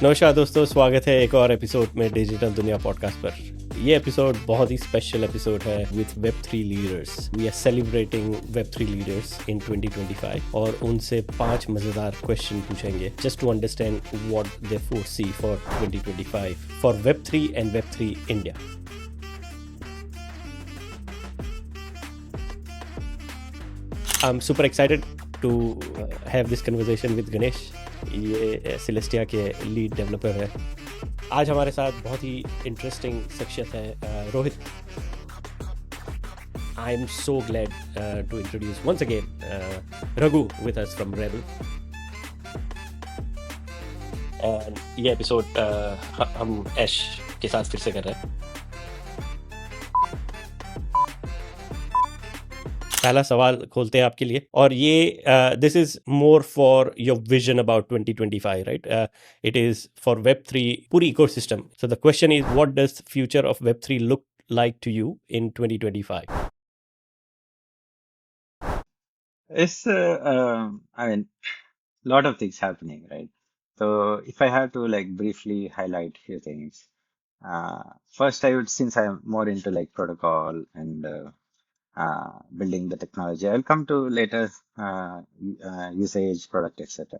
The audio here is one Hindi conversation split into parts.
नमस्कार दोस्तों, स्वागत है एक और एपिसोड में डिजिटल दुनिया पॉडकास्ट पर। ये एपिसोड बहुत ही स्पेशल एपिसोड है with Web3 leaders. We are celebrating Web3 leaders in 2025 और उनसे 5 मज़ेदार क्वेश्चन पूछेंगे just to understand what they foresee for 2025 for Web3 and Web3 India. I'm super excited to have this conversation with Ganesh. ये सिलेस्टिया के लीड डेवलपर है। आज हमारे साथ बहुत ही इंटरेस्टिंग शख्सियत है Rohit. I am so glad to introduce once again Raghu with us from Rebel. ये एपिसोड हम ऐश के साथ फिर से कर रहे हैं। पहला सवाल खोलते हैं आपके लिए, और ये this is more for your vision about 2025, right? It is for वेब3 पूरी ecosystem. So the question is, what does future of वेब3 look like to you in 2025? It's, I mean, lot of things happening, right? So if I have to like briefly highlight few things, first I would, since I'm more into like protocol and building the technology, I'll come to later usage, product, etc.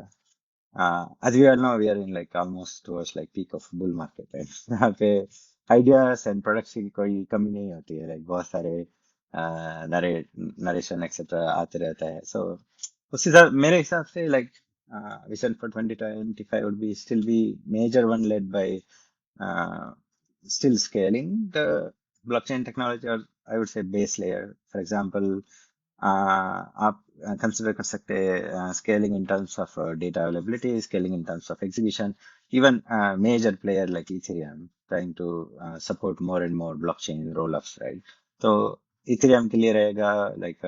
As we all know, we are in like almost towards like peak of bull market, right? यहाँ पे ideas and products की कोई कमी नहीं होती है, like बहुत सारे नरेशन एक्सेट्रा आते रहता है. So उस हिसाब मेरे हिसाब से like vision for 2025 would be still be major one led by uh, still scaling the blockchain technology, or I would say base layer. For example, आप कंसिडर कर सकते हैं scaling in terms of data availability, scaling in terms of execution, even major player like Ethereum trying to support more and more blockchain rollups, right? तो Ethereum के लिए रहेगा like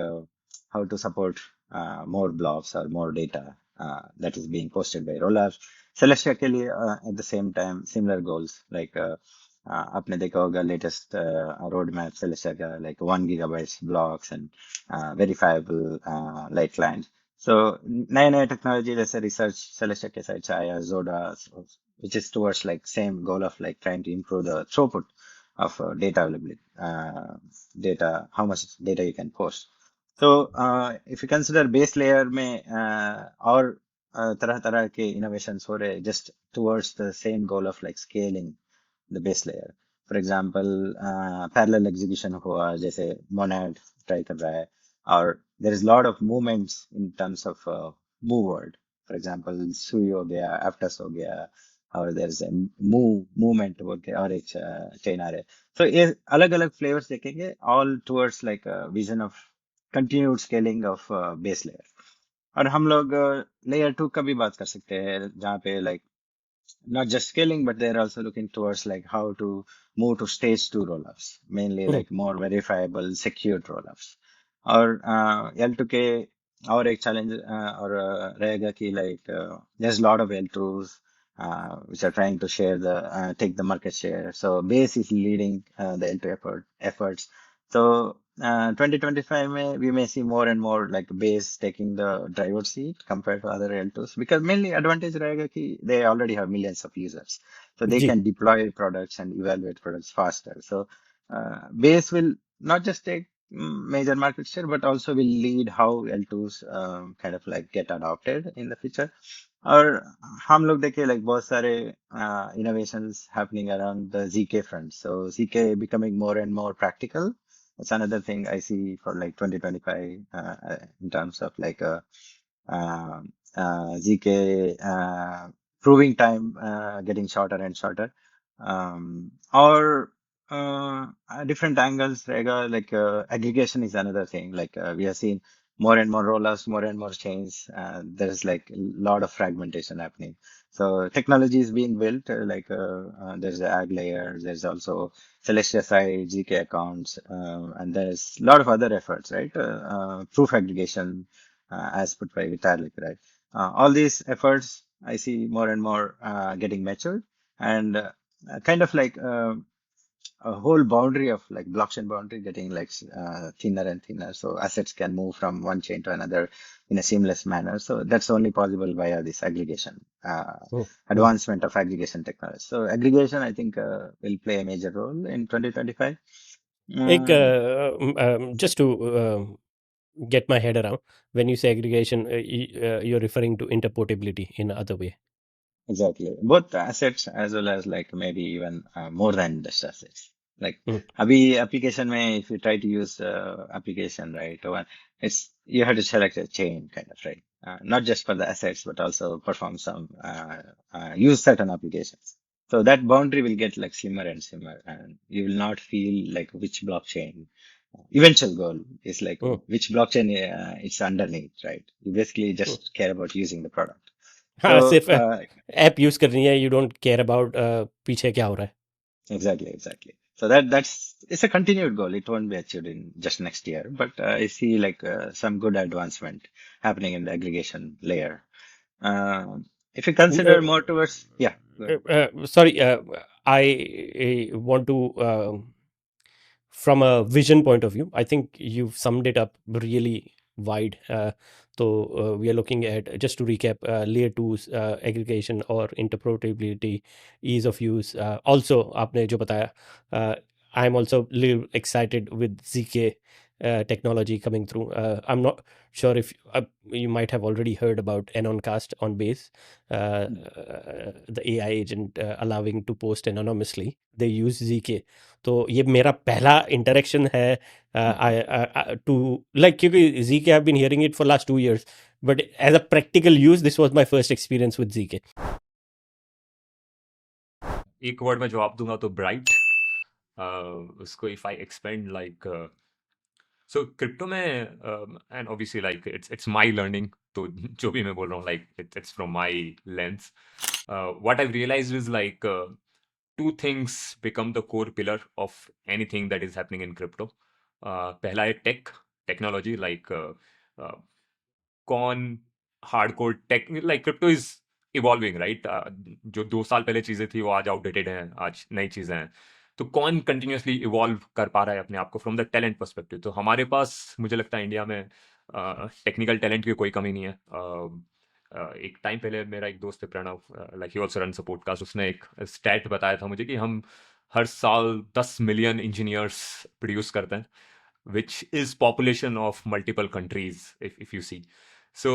how to support more blocks or more data that is being posted by rollups. Celestia के लिए at the same time similar goals like आपने देखा होगा लेटेस्ट रोड मैप सेलेस्टिया का like 1 gigabyte blocks and verifiable light client. So नए नए टेक्नोलॉजी जैसे रिसर्च सेलेस्टिया के साइड से आया जोडा, which is towards like same goal of like trying to improve the throughput of data availability, data, how much data you can post. So if you consider base layer में और तरह तरह के innovations हो रहे just towards the same goal of like scaling the base layer. For example, parallel execution हुआ जैसे Monad try कर रहा है, और there is lot of movements in terms of move word. For example, Sui हो गया, Aptos हो गया, और there is a movement बोल के और एक chain आ रहा है. So ये अलग अलग flavors देखेंगे, all towards like a vision of continued scaling of base layer. और हम लोग layer 2 का भी बात कर सकते हैं जहाँ पे like not just scaling, but they're also looking towards like how to move to stage 2 rollups, mainly like more verifiable, secured rollups. और L2 के और एक challenge और रहेगा कि like there's a lot of L2s which are trying to share the take the market share. So base is leading the L2 efforts. So 2025 में we may see more and more like base taking the driver's seat compared to other L2s, because mainly advantage रहेगा कि they already have millions of users, so they ji can deploy products and evaluate products faster. So base will not just take major market share, but also will lead how L2s kind of like get adopted in the future. और हम लोग देखे like बहुत सारे innovations happening around the ZK front. So ZK becoming more and more practical. That's another thing I see for like 2025 in terms of like ZK proving time getting shorter and shorter. Or different angles रहेगा like aggregation is another thing. Like we have seen more and more rollups, more and more chains. There's like a lot of fragmentation happening. So technology is being built. There's the ag layer. There's also Celestia side, GK accounts, and there's a lot of other efforts, right? Proof aggregation, as put by Vitalik, right? All these efforts I see more and more getting matured, and kind of like a whole boundary of like blockchain boundary getting like thinner and thinner, so assets can move from one chain to another in a seamless manner. So that's only possible via this aggregation, Hmm. Hmm. advancement of aggregation technology. So aggregation, I think, will play a major role in 2025. एक Mm, just to get my head around, when you say aggregation, you're referring to interportability in other way. exactly. Both assets as well as like maybe even more than just assets. Like Hmm. abhi application mein, if you try to use application, right, one, it's you have to select a chain kind of, right? Not just for the assets, but also perform some use certain applications. So that boundary will get like slimmer and slimmer, and you will not feel like which blockchain. Eventual goal is like Hmm. which blockchain it's underneath, right? You basically Hmm. just care about using the product. हाँ, So सिर्फ ऐप यूज करनी है, you don't care about पीछे क्या हो रहा है. exactly, exactly. So that's it's a continued goal. It won't be achieved in just next year, but I see like some good advancement happening in the aggregation layer. If you consider more towards, yeah, go ahead. Sorry, I want to from a vision point of view, I think you've summed it up really wide. So we are looking at, just to recap, layer 2's aggregation or interpretability, ease of use. Also, आपने जो बताया, I'm also little excited with ZK technology coming through. I'm not sure if you might have already heard about Anoncast on Base, the AI agent allowing to post anonymously. They use ZK. तो ये मेरा पहला इंटरेक्शन है टू लाइक, क्योंकि Z K, I been hearing it for last 2 years, but as a practical use this was my first experience with Z K. एक वर्ड में जवाब दूंगा तो ब्राइट. उसको if I expand like so crypto में and obviously like it's my learning, तो जो भी मैं बोल रहा हूँ like it's from my lens. What I realized is like two things become the core pillar of anything that is happening in crypto. पहला है टेक्नोलॉजी, लाइक कौन hardcore tech, like crypto is evolving right. जो 2 साल पहले चीजें थी वो आज आउटडेटेड हैं, आज नई चीजें हैं. तो कौन कंटिन्यूसली इवॉल्व कर पा रहा है अपने आप को फ्रॉम द टैलेंट पर्सपेक्टिव. तो हमारे पास मुझे लगता है इंडिया में टेक्निकल टैलेंट की कोई कमी नहीं है. एक टाइम पहले मेरा एक दोस्त है Pranav, like he also runs a podcast, उसने एक स्टैट बताया था मुझे कि हम हर साल 10 मिलियन इंजीनियर्स प्रोड्यूस करते हैं, which is population of multiple countries, if you see. So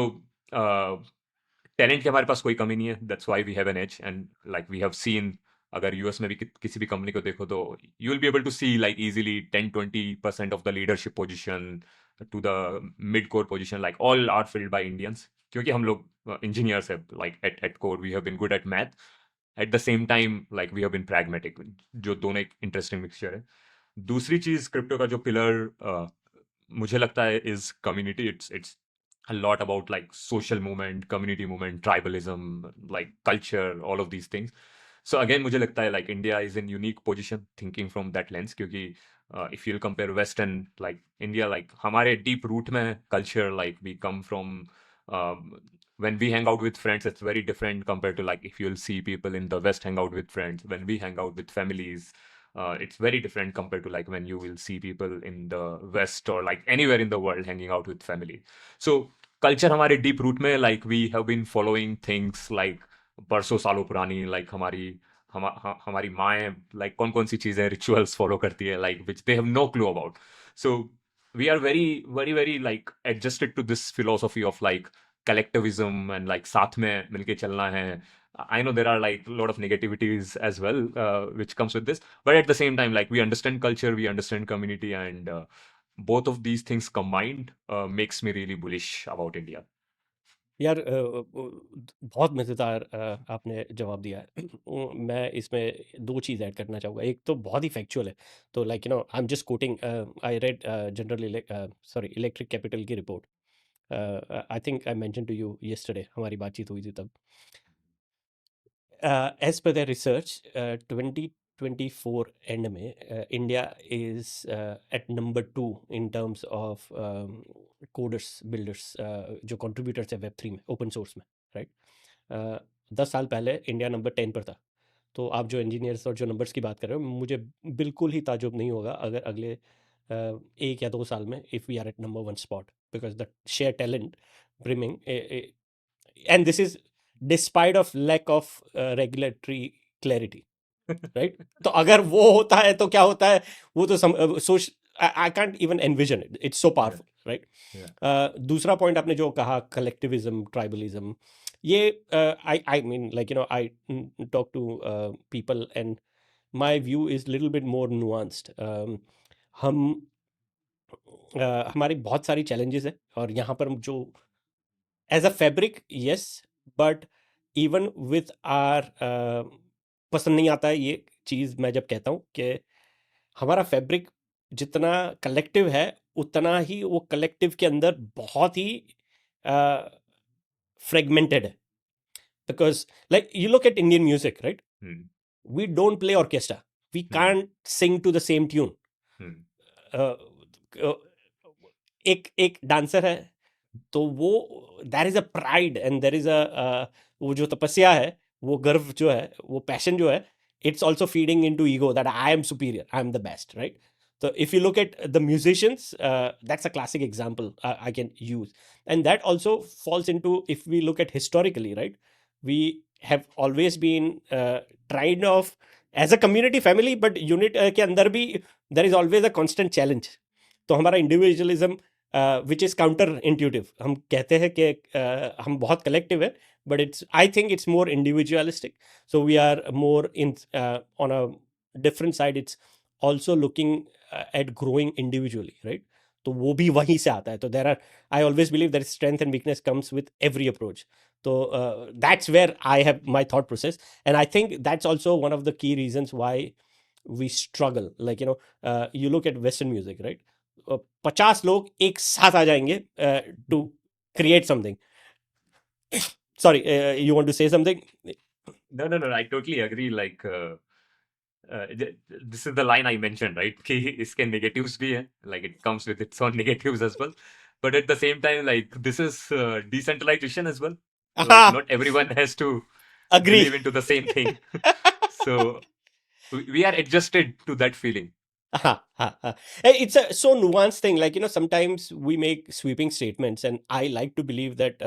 talent की हमारे पास कोई कमी नहीं है. That's why we have an edge, and like we have seen, अगर यूएस में भी किसी भी कंपनी को देखो तो you will be able to see like easily 10-20% of the leadership position to the mid core position, like all are filled by Indians, क्योंकि हम लोग इंजीनियर्स है. Like at core we have been good at math, at the same time like we have been pragmatic, जो दोनों एक इंटरेस्टिंग मिक्सचर है. दूसरी चीज क्रिप्टो का जो पिलर मुझे लगता है is community. It's a lot about like social movement, community movement, tribalism, like culture, all of these things. So again मुझे लगता है like India is in unique position thinking from that lens, क्योंकि if you'll compare West and like India, like हमारे deep root में culture, like we come from when we hang out with friends, it's very different compared to like if you'll see people in the West hang out with friends. When we hang out with families, it's very different compared to like when you will see people in the West or like anywhere in the world hanging out with family. So culture हमारे डीप रूट में, like we have been following things like बरसों सालों पुरानी, लाइक हमारी माएँ लाइक कौन कौन सी चीज़ें रिचुअल्स फॉलो करती है, like which they have no clue about. So we are very very very like adjusted to this philosophy of like collectivism and like साथ में मिलके चलना है. I know there are like a lot of negativities as well, which comes with this, but at the same time, like we understand culture, we understand community, and both of these things combined makes me really bullish about India. यार बहुत मज़ेदार आपने जवाब दिया है. मैं इसमें 2 चीज़ ऐड करना चाहूँगा. एक तो बहुत ही फैक्चुअल है. तो like I am just quoting, I read Electric capital की report. I think I mention to you yesterday, हमारी बातचीत हुई थी तब. As per their research, 2024 end में India is at number 2 in terms of coders, builders, जो contributors है Web3 में, open source में, right? 10 साल पहले इंडिया नंबर 10 पर था. तो आप जो इंजीनियर्स और जो नंबर्स की बात कर रहे हो, मुझे बिल्कुल ही ताजुब नहीं होगा अगर अगले 1 या 2 साल में if we are at number 1 spot, because the share talent brimming, and this is despite of lack of regulatory clarity, right? तो अगर वो होता है तो क्या होता है, वो तो सोच, I can't even envision it, it's so Yeah, powerful, right? yeah. दूसरा पॉइंट आपने जो कहा, कलेक्टिविज्म, ट्राइबलिज्म, ये I mean like I talk to people and my view is little bit more nuanced. हम हमारी बहुत सारी चैलेंजेस है, और यहाँ पर जो as a fabric, yes, but even with are, पसंद नहीं आता है ये चीज़ मैं जब कहता हूँ कि हमारा फैब्रिक जितना कलेक्टिव है, उतना ही वो कलेक्टिव के अंदर बहुत ही फ्रेगमेंटेड है. Because like you look at Indian music, right? Hmm, We don't play orchestra. We hmm, can't sing to the same tune. hmm. Uh, एक डांसर है तो वो there is a pride and there is a, वो जो तपस्या है, वो गर्व जो है, वो पैशन जो है, it's also feeding into ego that I am superior, I am the best, right? So if you look at the musicians, that's a classic example I can use, and that also falls into, if we look at historically, right, we have always been tried of as a community family, but unit के अंदर भी there is always a constant challenge. तो हमारा individualism which is counter intuitive, हम कहते हैं कि हम बहुत कलेक्टिव है, but it's, I think it's more individualistic. So we are more in on a different side. It's also looking at growing individually, right? तो वो भी वहीं से आता है. तो there are, I always believe that strength and weakness comes with every approach. तो that's where I have my thought process, and I think that's also one of the key reasons why we struggle. Like, you look at Western music, right? 50 लोग एक साथ आ जाएंगे to create something. Sorry, you want to say something? No, no, no. I totally agree. Like, this is the line I mentioned, right? कि इसके negatives भी हैं. Like, it comes with its own negatives as well. But at the same time, like, this is decentralization as well. Like, Aha, not everyone has to agree. believe into the same thing. So we are adjusted to that feeling. It's a so nuanced thing. Like, sometimes we make sweeping statements, and I like to believe that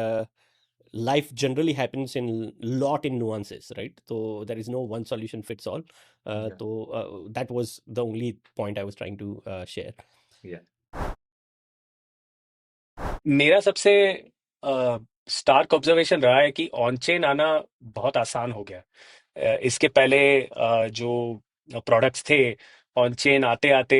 life generally happens in lot in nuances, right? So there is no one solution fits all. Yeah. So that was the only point I was trying to share. Yeah. मेरा सबसे स्टार्क ऑब्जर्वेशन रहा है कि ऑन चेन आना बहुत आसान हो गया. इसके पहले जो प्रोडक्ट्स थे ऑन चेन आते आते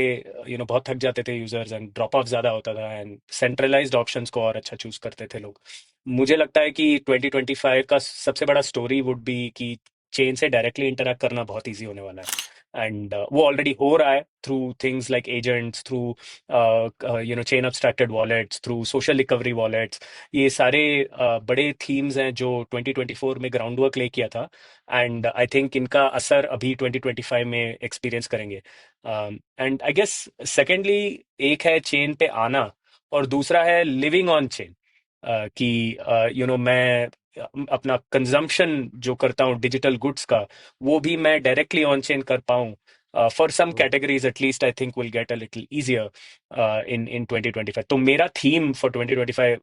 बहुत थक जाते थे यूजर्स, एंड ड्रॉप ऑफ ज्यादा होता था, एंड सेंट्रलाइज्ड ऑप्शंस को और अच्छा चूज करते थे लोग. मुझे लगता है कि 2025 का सबसे बड़ा स्टोरी वुड बी कि चेन से डायरेक्टली इंटरेक्ट करना बहुत इजी होने वाला है. एंड वो ऑलरेडी हो रहा है through things like agents, through chain abstracted wallets, through social recovery wallets. ये सारे बड़े थीम्स हैं जो 2024 में ग्राउंड वर्क ले किया था, एंड आई थिंक इनका असर अभी 2025 में एक्सपीरियंस करेंगे. एंड आई गेस सेकेंडली, एक है चेन पे आना और दूसरा है लिविंग ऑन चेन. कि मैं अपना कंजम्पशन जो करता हूँ डिजिटल गुड्स का, वो भी मैं डायरेक्टली ऑन चेन कर पाऊँ. For some categories at least, I think will get a little easier in 2025. तो मेरा theme for 2025,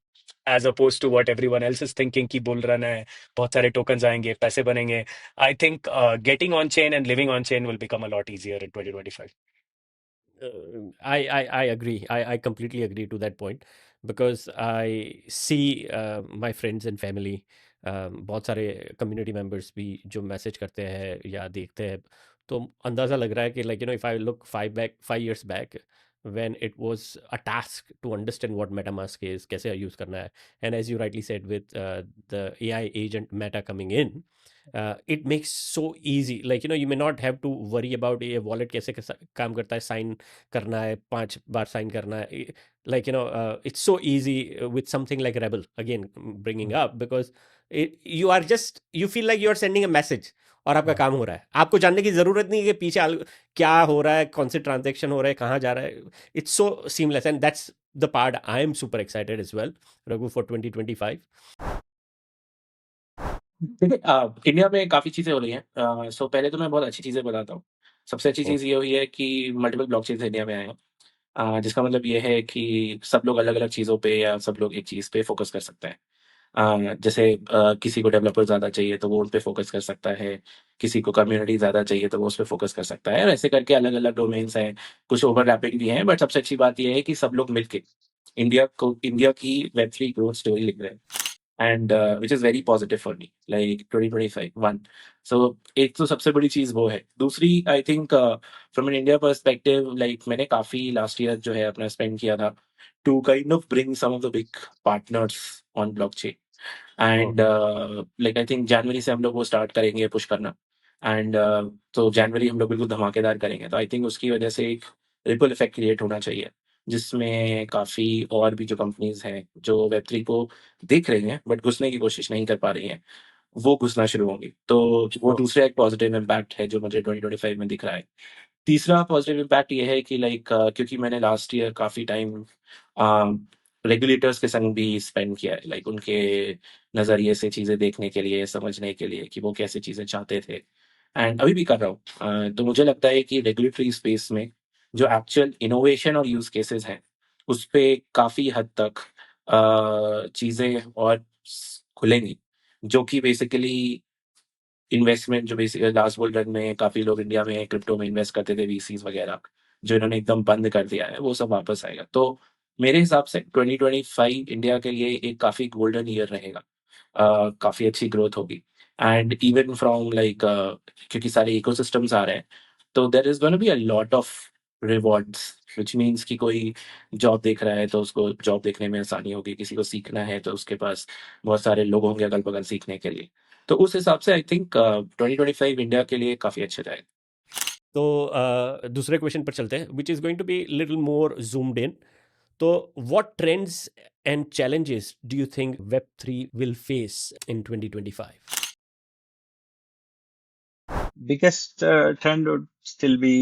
as opposed to what everyone else is thinking कि bull run है, बहुत सारे tokens आएंगे, पैसे बनेंगे, I think getting on chain and living on chain will become a lot easier in 2025. I agree. I completely agree to that point, because I see my friends and family, बहुत सारे कम्युनिटी मेंबर्स भी जो मैसेज करते हैं या देखते हैं, तो अंदाज़ा लग रहा है कि like if I look 5 years back, when it was a task to understand what MetaMask is, कैसे यूज़ करना है, and as you rightly said, with the AI agent Meta coming in, it makes so easy. Like, you may not have to worry about ये wallet कैसे काम करता है, साइन करना है, 5 बार साइन करना है. Like, it's so easy with something like Rebel, again bringing up, because you feel like you are sending a message, और आपका काम हो रहा है. आपको जानने की ज़रूरत नहीं है कि पीछे क्या हो रहा है, कौन से ट्रांजेक्शन हो रहा है, कहाँ जा रहा है. It's so seamless, and that's the part I am super excited as well, Raghu, for 2025. देखिए इंडिया में काफ़ी चीज़ें हो रही हैं। सो पहले तो मैं बहुत अच्छी चीज़ें बताता हूँ। सबसे अच्छी चीज़ ये हुई है कि मल्टीपल ब्लॉकचेन्स इंडिया में आए हैं। जिसका मतलब ये है कि सब लोग अलग-अलग चीज़ों पे या सब लोग एक चीज़ पे फ़ोकस कर सकते हैं। जैसे किसी को डेवलपर ज़्यादा चाहिए तो वो उन पे फ़ोकस कर सकता है, किसी को कम्युनिटी ज़्यादा चाहिए तो वो उस पे फ़ोकस कर सकता है और ऐसे करके अलग-अलग डोमेन्स हैं, कुछ ओवरलैपिंग भी हैं बट सबसे अच्छी बात ये है कि सब लोग मिलके इंडिया की वेब 3 ग्रोथ स्टोरी लिख रहे हैं। And which is very positive for me like 2025 1 so एक तो सबसे बड़ी चीज़ वो है। दूसरी I think from an India perspective like मैंने काफ़ी लास्ट ईयर जो है अपना स्पेंड किया था to kind of bring some of the big partners on blockchain Oh, and like I think January से हम लोग वो स्टार्ट करेंगे पुश करना एंड तो जनवरी हम लोग बिल्कुल धमाकेदार करेंगे तो आई थिंक उसकी वजह से एक रिपल इफेक्ट क्रिएट होना चाहिए जिसमें काफ़ी और भी जो कंपनीज हैं जो वेब 3 को देख रही हैं बट घुसने की कोशिश नहीं कर पा रही हैं वो घुसना शुरू होंगी तो वो oh, दूसरा एक पॉजिटिव इम्पैक्ट है जो मुझे 2025 में दिख रहा है। तीसरा पॉजिटिव इम्पैक्ट ये है कि लाइक क्योंकि मैंने लास्ट ईयर काफ़ी टाइम रेगुलेटर्स के संग भी स्पेंड किया है लाइक उनके नज़रिए से चीज़ें देखने के लिए समझने के लिए कि वो कैसे चीज़ें चाहते थे एंड अभी भी कर रहा हूँ। तो मुझे लगता है कि रेगुलेटरी स्पेस में जो एक्चुअल इनोवेशन और यूज़ केसेस हैं उस पे काफ़ी हद तक चीज़ें और खुलेंगी जो कि बेसिकली इन्वेस्टमेंट जो बेसिकली लास्ट बुल रन में काफ़ी लोग इंडिया में क्रिप्टो में इन्वेस्ट करते थे वीसीज वगैरह, जो इन्होंने एकदम बंद कर दिया है, वो सब वापस आएगा। तो मेरे हिसाब से 2025 इंडिया के लिए एक काफ़ी गोल्डन ईयर रहेगा। काफ़ी अच्छी ग्रोथ होगी एंड इवन फ्रॉम लाइक क्योंकि सारे इकोसिस्टम्स आ रहे हैं, तो there is gonna be a lot of rewards which means कि कोई जॉब देख रहा है तो उसको जॉब देखने में आसानी होगी, किसी को सीखना है तो उसके पास बहुत सारे लोग होंगे अगल-बगल सीखने के लिए। तो उस हिसाब से आई थिंक 2025 इंडिया के लिए काफ़ी अच्छा जाएगा। तो दूसरे क्वेश्चन पर चलते हैं which is going to be little more zoomed in. तो what trends and challenges do you think Web3 will face in 2025? Biggest trend would still be,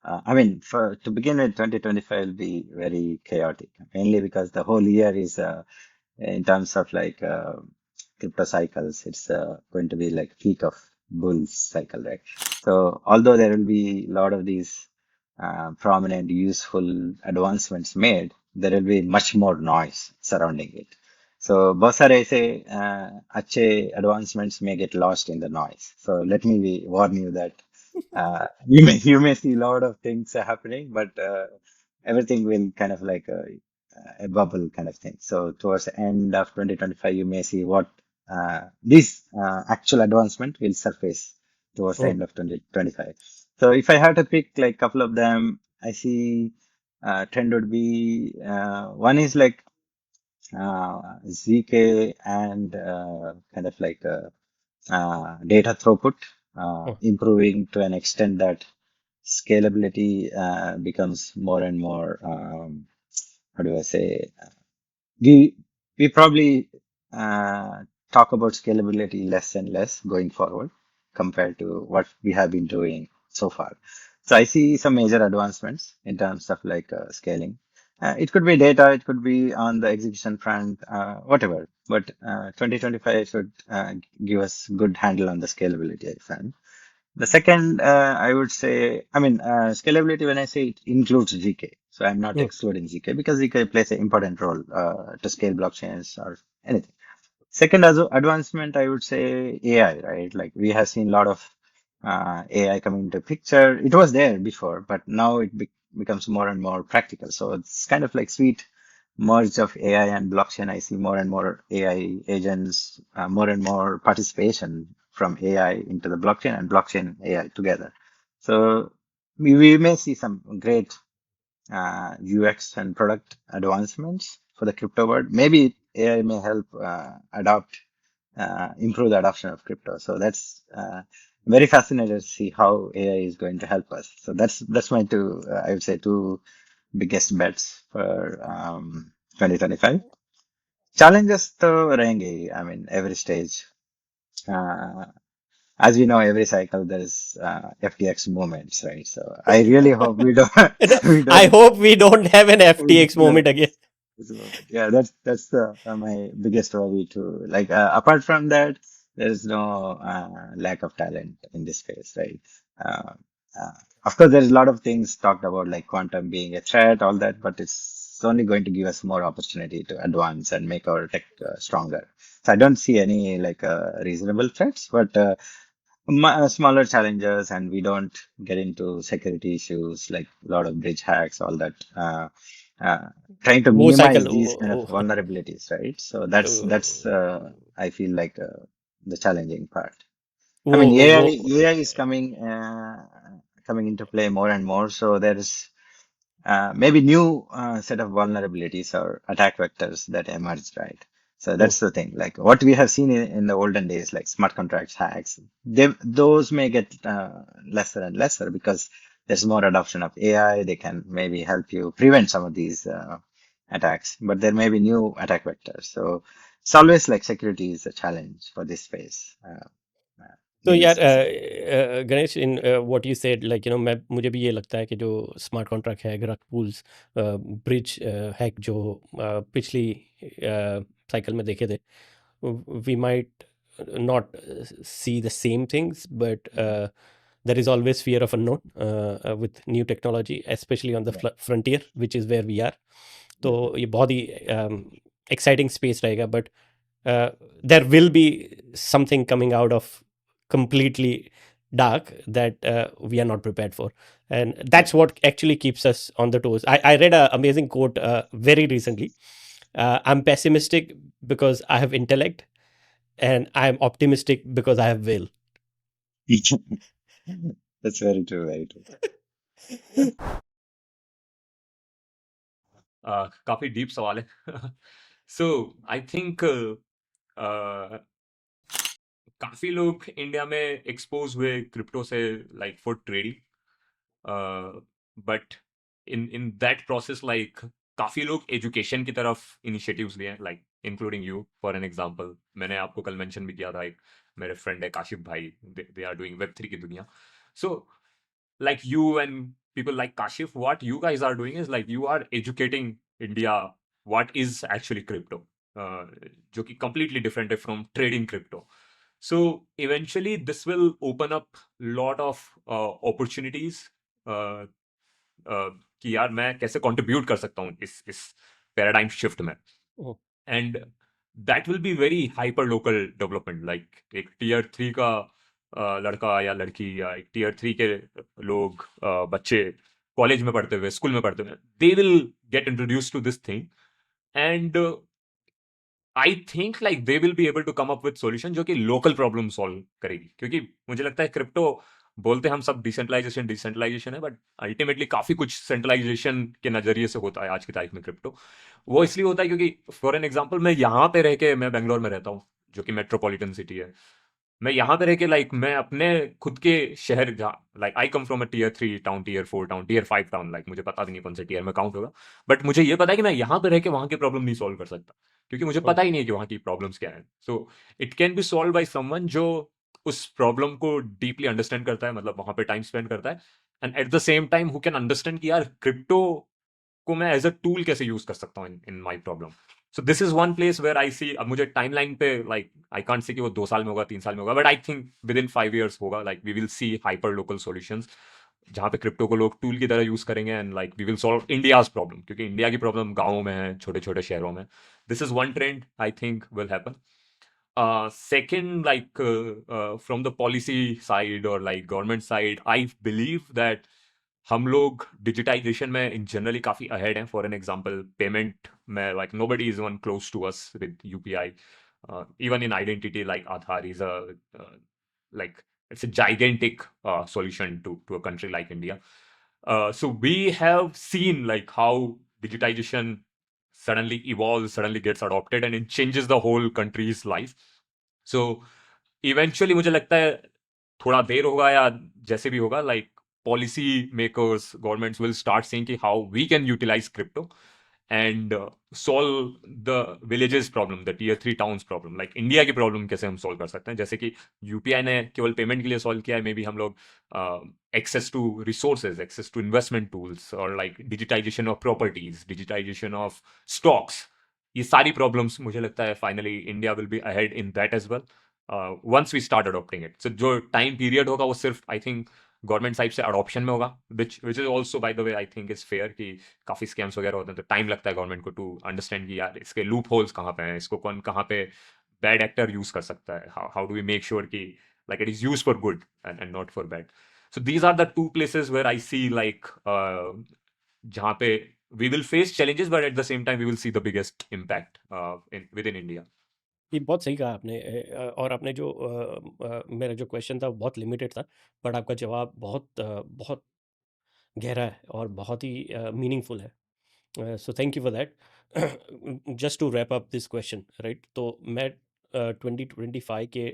I mean, for to begin with, 2025 will be very chaotic, mainly because the whole year is, in terms of like crypto cycles, it's going to be like peak of bull cycle, right? So although there will be a lot of these prominent, useful advancements made, there will be much more noise surrounding it. So बहुत सारे ऐसे अच्छे advancements may get lost in the noise. So let me warn you that you may see a lot of things happening, but everything will kind of like a bubble kind of thing. So towards the end of 2025, you may see what this actual advancement will surface towards the Oh, end of 2025. So if I had to pick like a couple of them, I see trend would be one is like ZK and kind of like data throughput oh, improving to an extent that scalability becomes more and more, how do I say, we probably uh, talk about scalability less and less going forward compared to what we have been doing so far. So I see some major advancements in terms of like scaling. It could be data, it could be on the execution front, whatever. But 2025 should give us good handle on the scalability, I find. The second, I would say, I mean, scalability, when I say it includes GK. So I'm not oh, excluding GK because GK plays an important role to scale blockchains or anything. Second, as advancement, I would say AI, right? Like we have seen a lot of AI coming into picture. It was there before, but now it becomes more and more practical. So it's kind of like sweet merge of AI and blockchain. I see more and more AI agents, more and more participation from AI into the blockchain and blockchain AI together. So we may see some great UX and product advancements for the crypto world. Maybe AI may help improve the adoption of crypto. So that's very fascinating to see how AI is going to help us. So that's my two, I would say, two biggest bets for 2025. Challenges though रहेंगे. I mean, every stage. Uh, as we know, every cycle there's FTX moments, right? So I really hope we don't we I don't hope we don't have an we FTX don't moment again. this moment. Yeah, that's the my biggest worry too. Like apart from that, there is no lack of talent in this space, right? Uh, of course, there's a lot of things talked about like quantum being a threat, all that, but it's only going to give us more opportunity to advance and make our tech stronger. So I don't see any like reasonable threats, but smaller challenges, and we don't get into security issues like a lot of bridge hacks, all that. Uh, Trying to वो minimize cycle these kind of vulnerabilities, right? So that's I feel like the challenging part. I वो mean, वो AI is coming into play more and more. So there's maybe new set of vulnerabilities or attack vectors that emerged, right? So that's the thing. Like what we have seen in the olden days, like smart contracts hacks, those may get lesser and lesser because there's more adoption of AI. They can maybe help you prevent some of these attacks, but there may be new attack vectors. So it's always like security is a challenge for this space. तो यार Needless to say. Ganesh in what you said like मैं मुझे भी ये लगता है कि जो स्मार्ट कॉन्ट्रैक्ट है ग्रक पूल्स ब्रिज हैक जो पिछली साइकिल में देखे थे we might not see the same things but there is always fear of unknown with new technology especially on the Yeah. frontier which is where we are तो ये बहुत ही exciting space रहेगा but there will be something coming out of completely dark that we are not prepared for and that's what actually keeps us on the toes. I read an amazing quote very recently. I'm pessimistic because I have intellect and I'm optimistic because I have will. That's very true, very true. काफी डीप सवाल है सो आई थिंक काफी लोग इंडिया में एक्सपोज हुए क्रिप्टो से like for trading but in that process like काफी लोग एजुकेशन की तरफ इनिशिएटिव्स लिए हैं like including you for an example मैंने आपको कल मेंशन भी किया था एक मेरे फ्रेंड है काशिफ भाई दे आर डूइंग वेब3 की दुनिया सो like you and people like Kashif, what you guys are doing is like you are educating India what is actually crypto, जो कि completely different है from trading crypto. So eventually this will open up lot of opportunities कि यार मैं कैसे contribute कर सकता हूँ इस paradigm shift में. Oh. And that will be very hyper local development. Like एक tier 3 का लड़का या लड़की या एक टीयर 3 के लोग बच्चे कॉलेज में पढ़ते हुए स्कूल में पढ़ते हुए they will get introduce to this thing and I think like they will be able to come up with solution जो कि लोकल प्रॉब्लम सॉल्व करेगी क्योंकि मुझे लगता है क्रिप्टो बोलते हम सब डिसेंट्रलाइजेशन है बट अल्टीमेटली काफी कुछ सेंट्रलाइजेशन के नजरिए से होता है आज की तारीख में क्रिप्टो वो इसलिए होता है क्योंकि फॉर एन एग्जांपल मैं यहाँ पे रह के मैं बेंगलोर में रहता हूँ जो कि मेट्रोपॉलिटन सिटी है मैं यहाँ पे रह के लाइक मैं अपने खुद के शहर like I come from a tier 3 town tier 4 town tier 5 town like मुझे पता भी नहीं कौन से टीयर में काउंट होगा बट मुझे ये पता है कि मैं यहाँ पे रह के वहाँ की प्रॉब्लम नहीं सॉल्व कर सकता क्योंकि मुझे पता ही नहीं है कि वहाँ की प्रॉब्लम्स क्या है so it can be solve by someone जो उस प्रॉब्लम को डीपली अंडरस्टैंड करता है मतलब वहाँ पे टाइम स्पेंड करता है and at the same time who can understand कि यार क्रिप्टो को मैं एज अ टूल कैसे यूज कर सकता हूँ in my problem so this is one place where I see अब मुझे टाइमलाइन पे लाइक आई कांट से कि वो 2 साल में होगा 3 साल में होगा but I think within 5 years होगा like we will see hyper local solutions जहाँ पे क्रिप्टो को लोग टूल की तरह यूज करेंगे and like we will solve India's problem क्योंकि इंडिया की प्रॉब्लम गाँव में है छोटे छोटे शहरों में this is one trend I think will happen second like from the policy side or like government side I believe that हम लोग डिजिटाइजेशन में इन जनरली काफी अहेड हैं फॉर एन एग्जांपल पेमेंट में like nobody is one close to us with UPI even in identity like Aadhaar is a like it's a gigantic solution to a country like India. So we have seen like how digitization suddenly evolves, suddenly gets adopted, and it changes the whole country's life. So eventually मुझे लगता है थोड़ा देर होगा या जैसे भी होगा like policy makers, governments will start saying कि how we can utilize crypto and solve the villages problem, the tier 3 towns problem, like India की प्रॉब्लम कैसे हम सॉल्व कर सकते हैं जैसे कि यूपीआई ने केवल पेमेंट के लिए सॉल्व किया है मे बी हम लोग access to resources access to investment tools और like digitization of properties digitization of stocks ये सारी प्रॉब्लम्स मुझे लगता है finally India will be ahead in that as well once we start adopting it. So जो टाइम पीरियड होगा वो सिर्फ आई थिंक गवर्नमेंट साइड से अडॉप्शन में होगा, which is also by the way I think is fair कि काफ़ी स्कैम्स वगैरह होते हैं तो टाइम लगता है गवर्नमेंट को टू अंडरस्टैंड कि यार इसके लूप होल्स कहाँ पे हैं, इसको कौन कहाँ पे बैड एक्टर यूज कर सकता है, how do we make sure कि like it is used for good and not for bad. So these are the two places where I see like जहाँ पे we will face challenges but at the same time we will see the biggest impact within India. ये बहुत सही कहा आपने और आपने जो मेरा जो क्वेश्चन था वो बहुत लिमिटेड था, बट आपका जवाब बहुत गहरा है और बहुत ही मीनिंगफुल है। So thank you for that. Just to wrap up this question, right, तो मैं 2025 के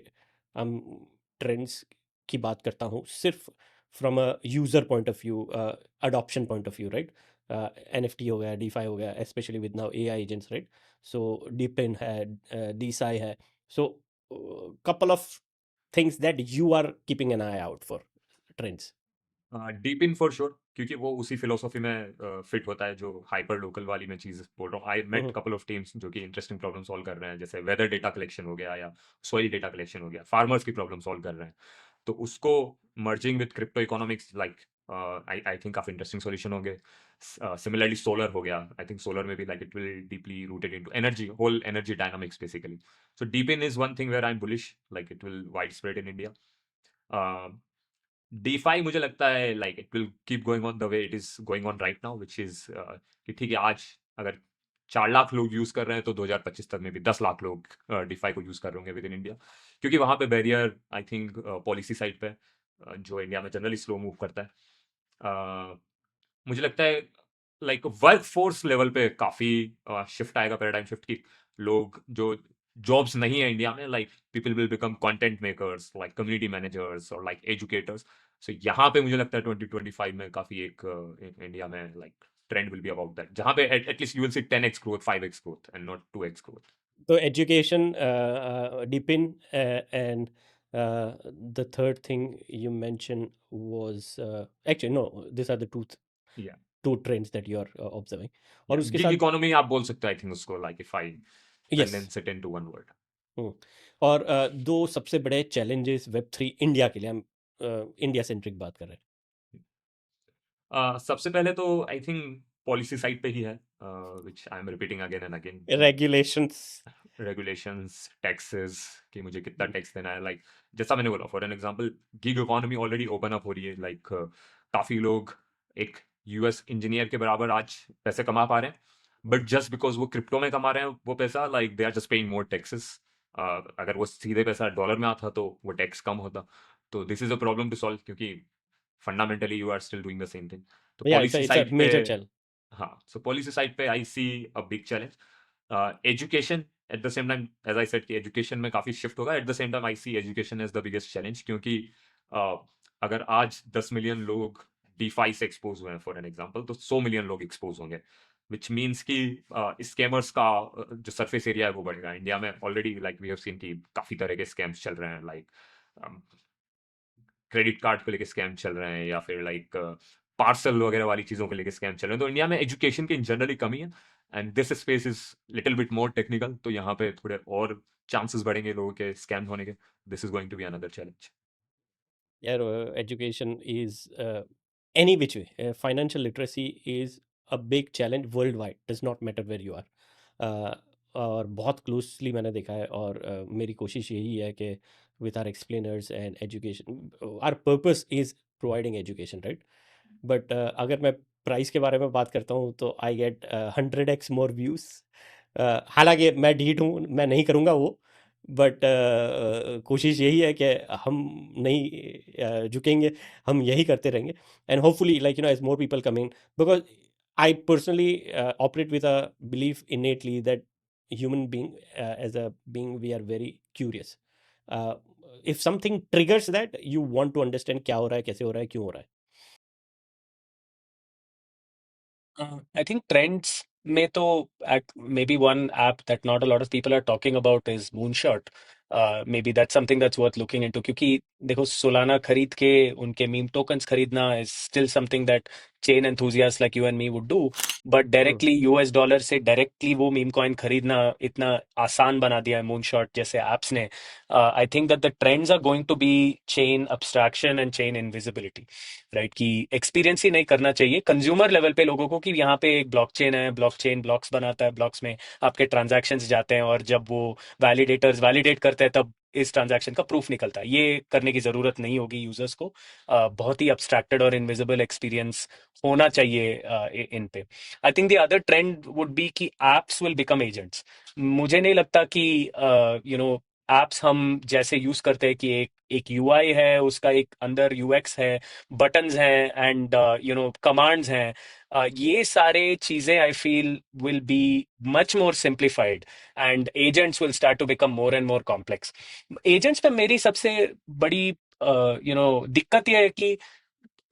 ट्रेंड्स की बात करता हूँ सिर्फ from a user point of view, adoption point of view, right. NFT हो गया, DeFi हो गया, specially with now AI agents, right. So DePIN है, DeSci है, सो couple of things that you are keeping an eye out for trends. Deep in for sure, क्योंकि वो उसी फिलोसॉफी में फिट होता है जो हाइपर लोकल वाली मैं चीज़ बोल रहा हूँ। I met Mhm. Couple of teams जो कि इंटरेस्टिंग प्रॉब्लम सॉल्व कर रहे हैं, जैसे वेदर डेटा कलेक्शन हो गया या सॉइल डेटा कलेक्शन हो गया, फार्मर्स की प्रॉब्लम सॉल्व कर रहे हैं। तो उसको merging with crypto economics like I think काफ़ी इंटरेस्टिंग सॉल्यूशन होंगे। सिमिलरली सोलर हो गया, आई थिंक सोलर में भी like it will deeply rooted into energy, whole energy dynamics basically. So DePIN is one thing where I am bullish, like it will widespread in India. DeFi मुझे लगता है like it will keep going on the way it is going on right now, which is कि ठीक है आज अगर 4 लाख लोग यूज कर रहे हैं तो 2025 तक में भी 10 लाख लोग DeFi को यूज कर रहे होंगे विद इन इंडिया, क्योंकि वहां पे barrier I think policy side पे जो इंडिया में जनरली स्लो मूव करता है। मुझे लगता है लाइक वर्क फोर्स लेवल पे काफी शिफ्ट आएगा, पैराडाइम शिफ्ट की। लोग जो जॉब्स नहीं है इंडिया में, like people will become content makers, like community managers और लाइक एजुकेटर्स। सो यहाँ पे मुझे लगता है 2025 में काफी एक इंडिया में like trend will be about that, जहाँ पे at least you will see 10x growth, 5x growth and not 2x growth. So education, DePIN, and the third thing you mentioned was actually no, these are the या two trends that you are observing. और उसके गिग साथ इकोनॉमी आप बोल सकते हो आई थिंग उसको, like if I yes, condense it into one word. और दो सबसे बड़े चैलेंजेस Web3 इंडिया के लिए, हम इंडिया सेंट्रिक बात कर रहे सबसे पहले तो आई थिंक पॉलिसी साइड पे ही है, which I am repeating again and again. हैं। रेगुलेशंस, रेगुलेशंस, टैक्सेस कि मुझे कितना टैक्स देना है, लाइक जैसा मैंने बोला for an example gig economy already open up हो रही है, लाइक काफ़ी लोग एक यूएस इंजीनियर के बराबर आज पैसे कमा पा रहे हैं, बट जस्ट बिकॉज वो क्रिप्टो में कमा रहे हैं वो पैसा, like they are just paying more taxes. अगर वो सीधे पैसा डॉलर में आता तो वो टैक्स कम होता। तो this is a problem to solve, क्योंकि fundamentally you are still doing the same thing. तो या पॉलिसी इट्स अ साइड पे, मेजर चैलेंज। हाँ, सो पॉलिसी साइड पे I see a big challenge. Education at the same time, as I said कि एजुकेशन में काफ़ी शिफ्ट होगा। At the same time I see education as the biggest challenge, क्योंकि अगर आज 10 मिलियन लोग DeFi से एक्सपोज हुए हैं फॉर एन एग्जांपल, तो 100 मिलियन लोग एक्सपोज होंगे, विच मीन्स कि स्कैमर्स का जो सरफेस एरिया है वो बढ़ेगा। इंडिया में already like we have seen कि काफ़ी तरह के स्कैम्स चल रहे हैं, लाइक क्रेडिट कार्ड को लेके स्कैम चल रहे हैं या फिर लाइक पार्सल वगैरह वाली चीज़ों को लेके स्कैम चल रहे हैं। तो इंडिया में एजुकेशन की जनरली कमी है, and this space is little bit more technical, तो यहाँ पे थोड़े और चांसेस बढ़ेंगे लोगों के स्कैम होने के। This is going to be another challenge. यार education is any which way, financial literacy is a big challenge world wide, does not matter where you are. और बहुत क्लोजली मैंने देखा है, और मेरी कोशिश यही है कि with our explainers and education, our purpose is providing education, right. But अगर मैं प्राइस के बारे में बात करता हूँ तो I get 100x more views. हालांकि मैं ढीठ हूँ, मैं नहीं करूँगा वो, बट कोशिश यही है कि हम नहीं झुकेंगे, हम यही करते रहेंगे, and hopefully like as more people come in, because I personally operate with a belief innately that human being, as a being, we are very curious. If something triggers that, you want to understand क्या हो रहा है, कैसे हो रहा है, क्यों हो रहा है। I think trends में तो maybe one app that not a lot of people are talking about is Moonshot. Maybe that's something that's worth looking into, क्योंकि देखो Solana खरीद के उनके meme tokens खरीदना is still something that chain enthusiasts like you and me would do. But directly US dollar से डायरेक्टली वो मीम कॉइन खरीदना इतना आसान बना दिया है मूनशॉट जैसे एप्स ने. I think that the trends are going to be chain abstraction and chain invisibility, right? कि एक्सपीरियंस ही नहीं करना चाहिए कंज्यूमर लेवल पे लोगों को कि यहाँ पे एक ब्लॉकचेन है, ब्लॉकचेन ब्लॉक्स बनाता है, ब्लॉक्स में आपके ट्रांजैक्शंस जाते हैं और जब वो वैलिडेटर्स वैलिडेट करते हैं तब इस ट्रांजैक्शन का प्रूफ निकलता है. ये करने की जरूरत नहीं होगी यूजर्स को. बहुत ही अब्स्ट्रैक्टेड और इनविजिबल एक्सपीरियंस होना चाहिए इन पे. I think the other trend would be कि एप्स विल बिकम एजेंट्स. मुझे नहीं लगता कि एप्स हम जैसे यूज करते हैं कि एक यूआई है, उसका एक अंदर यूएक्स है, बटन्स हैं एंड कमांड्स हैं. ये सारे चीजें I feel will be much more simplified and agents will start to become more and more complex. Agents पे मेरी सबसे बड़ी दिक्कत यह है कि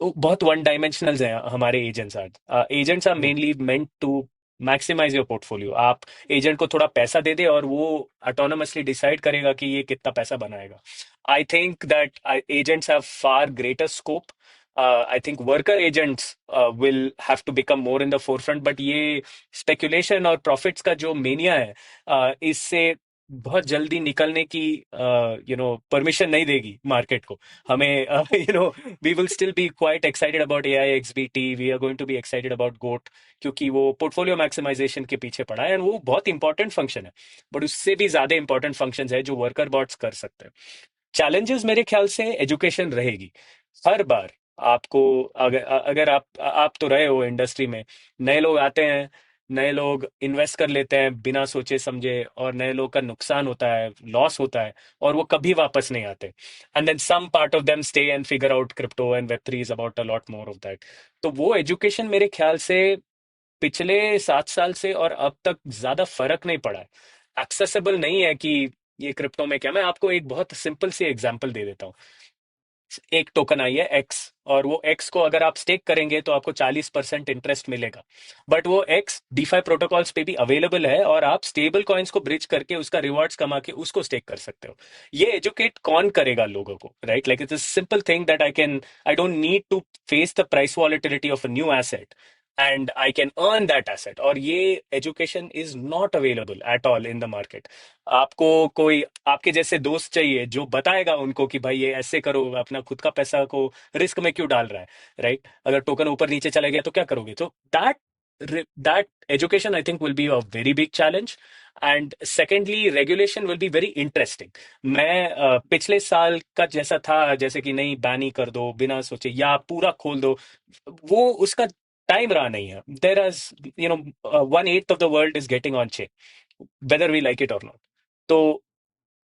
बहुत वन डायमेंशनल हैं हमारे एजेंट्स. आज agents are mainly meant to maximize your portfolio. आप एजेंट को थोड़ा पैसा दे दे और वो ऑटोनोमसली डिसाइड करेगा कि ये कितना पैसा बनाएगा. I think that agents have far greater scope. I think worker agents will have to become more in the forefront. But ये स्पेकुलेशन और प्रॉफिट्स का जो मेनिया है इससे बहुत जल्दी निकलने की परमिशन नहीं देगी मार्केट को. हमें we will still be quite excited about AI XBT. We are going to be excited about GOAT क्योंकि वो पोर्टफोलियो मैक्सिमाइजेशन के पीछे पड़ा है. वो बहुत इंपॉर्टेंट फंक्शन है, बट उससे भी ज्यादा इंपॉर्टेंट फंक्शन है जो वर्कर बॉट्स कर सकते हैं. चैलेंजेस मेरे ख्याल से एजुकेशन रहेगी. हर बार आपको अगर आप तो रहे हो इंडस्ट्री में, नए लोग आते हैं, नए लोग इन्वेस्ट कर लेते हैं बिना सोचे समझे और नए लोग का नुकसान होता है, लॉस होता है और वो कभी वापस नहीं आते. And then some part of them stay and figure out crypto and वेब3 is about a lot more of that. तो वो एजुकेशन मेरे ख्याल से पिछले 7 साल से और अब तक ज्यादा फर्क नहीं पड़ा है. एक्सेसिबल नहीं है कि ये क्रिप्टो में क्या. मैं आपको एक बहुत सिंपल सी एग्जांपल दे देता हूँ. एक टोकन आई है एक्स और वो एक्स को अगर आप स्टेक करेंगे तो आपको 40% इंटरेस्ट मिलेगा. बट वो एक्स डीफाई प्रोटोकॉल्स पे भी अवेलेबल है और आप स्टेबल कॉइन्स को ब्रिज करके उसका रिवॉर्ड्स कमा के उसको स्टेक कर सकते हो. ये एजुकेट कौन करेगा लोगों को, right? Like it's a simple thing that I don't need to face the price volatility of a new asset and I can earn that asset. और ये education is not available at all in the market. आपको कोई आपके जैसे दोस्त चाहिए जो बताएगा उनको कि भाई ये ऐसे करो, अपना खुद का पैसा को रिस्क में क्यों डाल रहा है, राइट? अगर टोकन ऊपर नीचे चला गया तो क्या करोगे? तो that education I think will be a very big challenge. And secondly, regulation will be very interesting. मैं पिछले साल का जैसा था, जैसे कि नहीं बैन ही कर दो बिना सोचे या पूरा खोल दो, वो उसका टाइम रहा नहीं है. There is 1/8 of the world is getting on chain whether we like it or not. तो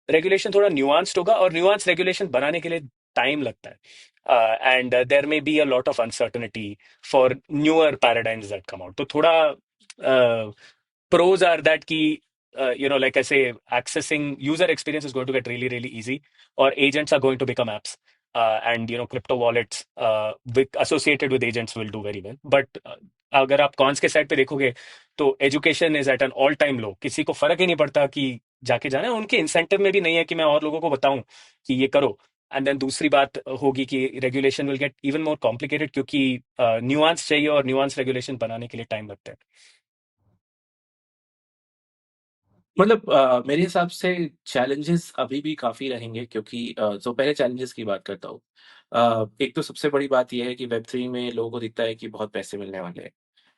रेगुलेशन थोड़ा न्यूआंस्ड होगा और न्यूआंस रेगुलेशन बनाने के लिए टाइम लगता है. And there may be a lot of uncertainty for newer paradigms that come out. तो थोड़ा pros are that ki like I say, accessing user experience is going to get really really easy, or agents are going to become apps, and crypto wallets associated with agents will do very well. But अगर आप कॉन्स के साइड पे देखोगे तो education is at an all time low. किसी को फर्क ही नहीं पड़ता कि जाके जाना है. उनके इंसेंटिव में भी नहीं है कि मैं और लोगों को बताऊं कि ये करो. एंड देन दूसरी बात होगी कि regulation will get even more complicated क्योंकि न्यूआंस चाहिए और न्यूआंस रेगुलेशन बनाने के लिए टाइम लगता है. मतलब मेरे हिसाब से चैलेंजेस अभी भी काफ़ी रहेंगे क्योंकि तो पहले चैलेंजेस की बात करता हूँ. एक तो सबसे बड़ी बात ये है कि वेब3 में लोगों को दिखता है कि बहुत पैसे मिलने वाले हैं,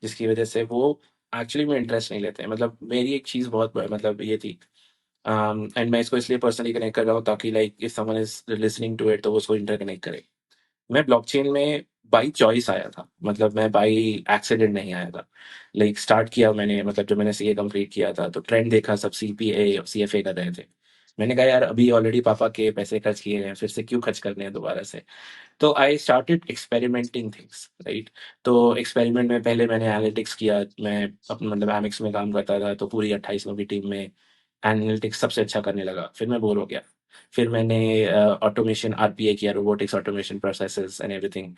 जिसकी वजह से वो एक्चुअली में इंटरेस्ट नहीं लेते हैं. मतलब मेरी एक चीज़ बहुत मतलब ये थी, एंड मैं इसको इसलिए पर्सनली कनेक्ट कर रहा हूँ ताकि like if someone is listening to it तो वो उसको इंटरकनेक्ट करे. मैं ब्लॉकचेन में बाई चॉइस आया था, मतलब मैं बाई एक्सीडेंट नहीं आया था. लाइक स्टार्ट किया मैंने, मतलब जब मैंने सीए कंप्लीट किया था तो ट्रेंड देखा, सब सीपीए और सीएफए कर रहे थे. मैंने कहा यार अभी ऑलरेडी पापा के पैसे खर्च किए हैं, फिर से क्यों खर्च करने हैं दोबारा से. तो I started experimenting things, right. तो एक्सपेरिमेंट में पहले मैंने एनालिटिक्स किया. मैं अपना मतलब एमिक्स में काम करता था तो पूरी 28 लोगों की टीम में एनालिटिक्स सबसे अच्छा करने लगा. फिर मैं बोर हो गया. फिर मैंने ऑटोमेशन आरपीए किया, robotics automation processes and everything.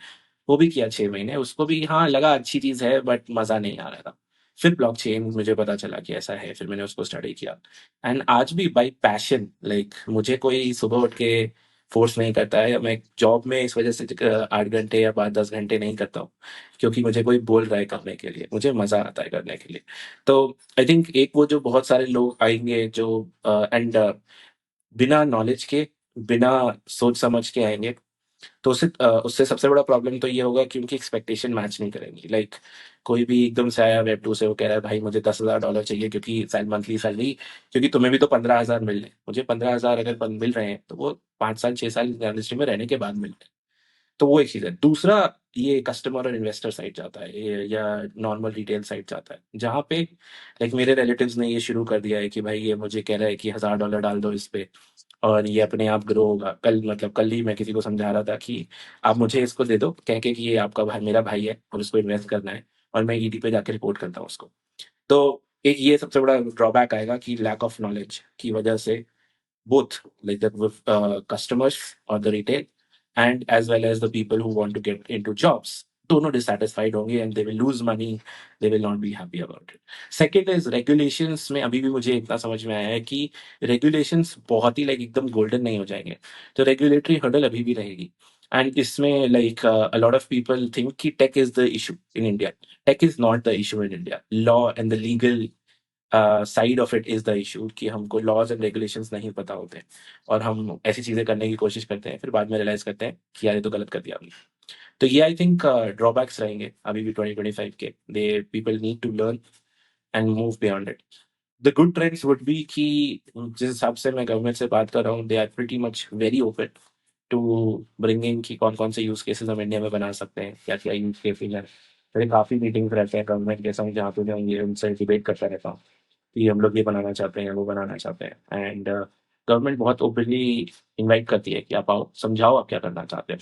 वो भी किया 6 महीने. उसको भी हाँ लगा अच्छी चीज़ है बट मज़ा नहीं आ रहा था. फिर ब्लॉकचेन मुझे पता चला कि ऐसा है, फिर मैंने उसको स्टडी किया. एंड आज भी बाई पैशन, लाइक मुझे कोई सुबह उठ के फोर्स नहीं करता है, या मैं जॉब में इस वजह से 8 घंटे या 10 घंटे नहीं करता हूँ क्योंकि मुझे कोई बोल रहा है करने के लिए, मुझे मजा आता है करने के लिए। तो आई थिंक एक वो जो बहुत सारे लोग आएंगे जो एंड बिना नॉलेज के, बिना सोच समझ के आएंगे, तो उससे सबसे बड़ा प्रॉब्लम तो ये होगा कि उनकी एक्सपेक्टेशन मैच नहीं करेंगी। लाइक कोई भी एकदम से आया वेब 2 से, वो कह रहा है भाई मुझे $10,000 चाहिए क्योंकि मंथली सैलरी, क्योंकि तुम्हें भी तो 15,000 मिल रहे हैं, मुझे 15,000 अगर मिल रहे हैं तो वो 5 साल 6 साल इंडस्ट्री में रहने के बाद मिल रहे हैं। तो वो एक चीज़ है। दूसरा, ये कस्टमर और इन्वेस्टर साइड जाता है, या नॉर्मल रिटेल साइड जाता है, जहाँ पे लाइक मेरे रिलेटिव्स ने ये शुरू कर दिया है कि भाई ये मुझे कह रहा है कि $1,000 डाल दो इस पे और ये अपने आप ग्रो होगा। कल ही मैं किसी को समझा रहा था कि आप मुझे इसको दे दो कह के कि ये आपका भाई, मेरा भाई है और उसको इन्वेस्ट करना है, और मैं ईडी पे जाके रिपोर्ट करता हूँ उसको। तो एक ये सबसे बड़ा ड्रॉबैक आएगा कि लैक ऑफ नॉलेज की वजह से both, like the customers or the retail, and as well as the people who want to get into jobs, दोनों dissatisfied होंगे and they will lose money, they will not be happy about it. Second is regulations में अभी भी मुझे इतना समझ में आया है कि regulations बहुत ही like एकदम golden नहीं हो जाएंगे, तो regulatory hurdle अभी भी रहेगी। And इसमें like a lot of people think कि tech is the issue in India. Tech is not the issue in India. Law and the legal side of it is the issue कि हमको लॉज एंड रेगुलेशंस नहीं पता होते हैं और हम ऐसी चीजें करने की कोशिश करते हैं, फिर बाद में रियलाइज करते हैं कि यार ये तो गलत कर दिया हमने। तो ये आई थिंक ड्रॉबैक्स रहेंगे अभी भी 2025 के। They people need to learn and move beyond it. The good trends would be कि जिस हिसाब से मैं गवर्नमेंट से बात कर रहा हूँ, they are pretty much very open to bringing कि कौन कौन से यूज केसेस हम इंडिया में बना सकते हैं, क्या क्या यूज केसेस हैं। मेरे काफ़ी मीटिंग्स रहते हैं गवर्नमेंट के संग, जहाँ पे मैं ये उनसे डिबेट करता रहता हूँ कि हम लोग ये बनाना चाहते हैं, वो बनाना चाहते हैं, एंड गवर्नमेंट बहुत ओपनली इनवाइट करती है कि आप आओ, समझाओ आप क्या करना चाहते हैं।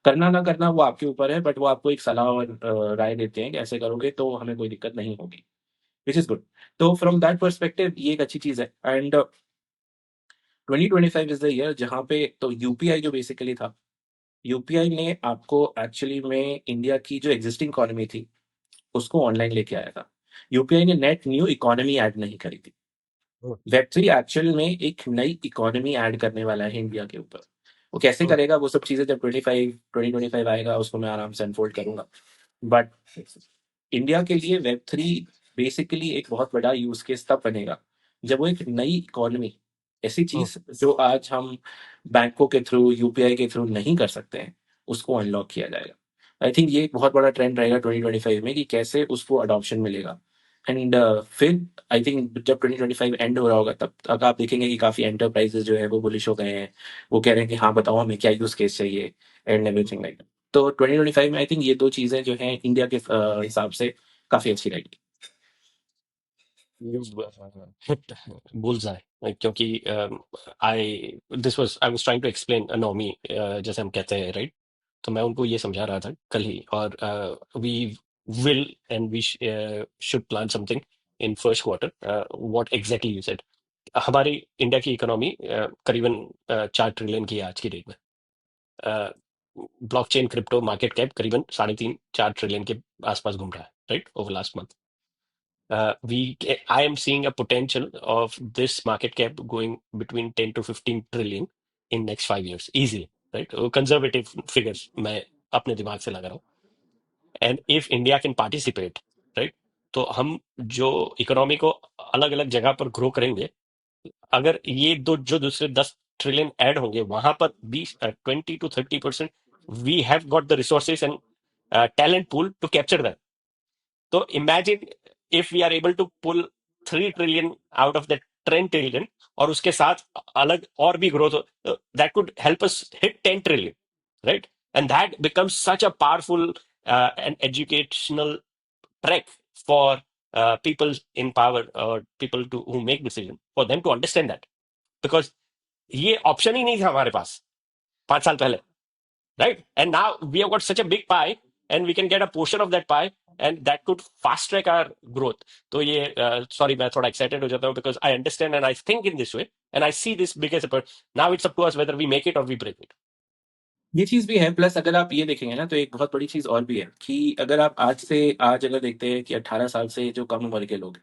करना ना करना वो आपके ऊपर है, बट वो आपको एक सलाह और राय देते हैं कि ऐसे करोगे तो हमें कोई दिक्कत नहीं होगी, विच इज़ गुड। तो फ्रॉम दैट पर्सपेक्टिव ये एक अच्छी चीज़ है। एंड 2025 इज़ द ईयर जहाँ पे तो यूपीआई जो बेसिकली था, यूपीआई ने आपको एक्चुअली में इंडिया की जो एग्जिस्टिंग इकोनॉमी थी, उसको ऑनलाइन लेके आया था। यूपीआई ने नेट न्यू इकोनॉमी ऐड नहीं करी थी। वेब3 एक्चुअल में एक नई इकोनॉमी ऐड करने वाला है इंडिया के ऊपर। वो कैसे करेगा, वो सब चीजें जब 2025 आएगा उसको मैं आराम से अनफोल्ड करूंगा। बट इंडिया के लिए वेब3 बेसिकली एक बहुत बड़ा यूज केस तब बनेगा जब वो एक नई इकोनॉमी, ऐसी चीज जो आज हम बैंकों के थ्रू, यूपीआई के थ्रू नहीं कर सकते हैं, उसको अनलॉक किया जाएगा। आई थिंक ये एक बहुत बड़ा ट्रेंड रहेगा 2025 में कि कैसे उसको अडॉप्शन मिलेगा। एंड फिर आई थिंक जब 2025 एंड हो रहा होगा तब तक आप देखेंगे कि काफ़ी एंटरप्राइजेज जो है वो बुलिश हो गए हैं। वो कह रहे हैं कि हाँ बताओ हमें क्या यूज़ केस चाहिए एंड एवरीथिंग लाइक। तो 2025 में आई थिंक ये दो चीज़ें जो हैं इंडिया के हिसाब से काफ़ी अच्छी रहेगी। You hit bullseye, क्योंकि I was trying to explain anomie, जैसे हम कहते हैं, राइट? तो मैं उनको ये समझा रहा था कल ही, और we will and we should plan something in first quarter. What exactly you said, हमारी इंडिया की इकोनॉमी करीबन 4 ट्रिलियन की है आज की डेट में। ब्लॉकचेन क्रिप्टो मार्केट कैप करीबन 3.5 4 ट्रिलियन के आसपास घूम रहा है, right, over last month. I am seeing a potential of this market cap going between 10 to 15 trillion in next 5 years, easily, right? Conservative figures मैं अपने दिमाग से लगा रहा हूँ। And if India can participate, right? तो हम जो इकोनॉमी को अलग अलग जगह पर ग्रो करेंगे, अगर ये दो जो दूसरे 10 ट्रिलियन ऐड होंगे, वहां पर 20 to 30% we have got the resources and talent pool to capture that. तो imagine if we are able to pull 3 trillion out of that 10 trillion, और उसके साथ अलग और भी growth, that could help us hit 10 trillion, right? And that becomes such a powerful and educational track for people in power or people to who make decision, for them to understand that, because ये ऑप्शन ही नहीं था हमारे पास 5 साल पहले, right? And now we have got such a big pie, and we can get a portion of that pie, and that could fast track our growth. तो ये sorry, मैं थोड़ा excited हो जाता हूँ because I understand and I think in this way and I see this big as a part. Now it's up to us whether we make it or we break it. ये चीज भी है, प्लस अगर आप ये देखेंगे ना तो एक बहुत बड़ी चीज और भी है कि अगर आप आज अगर देखते हैं कि 18 साल से जो कम उम्र के लोग हैं,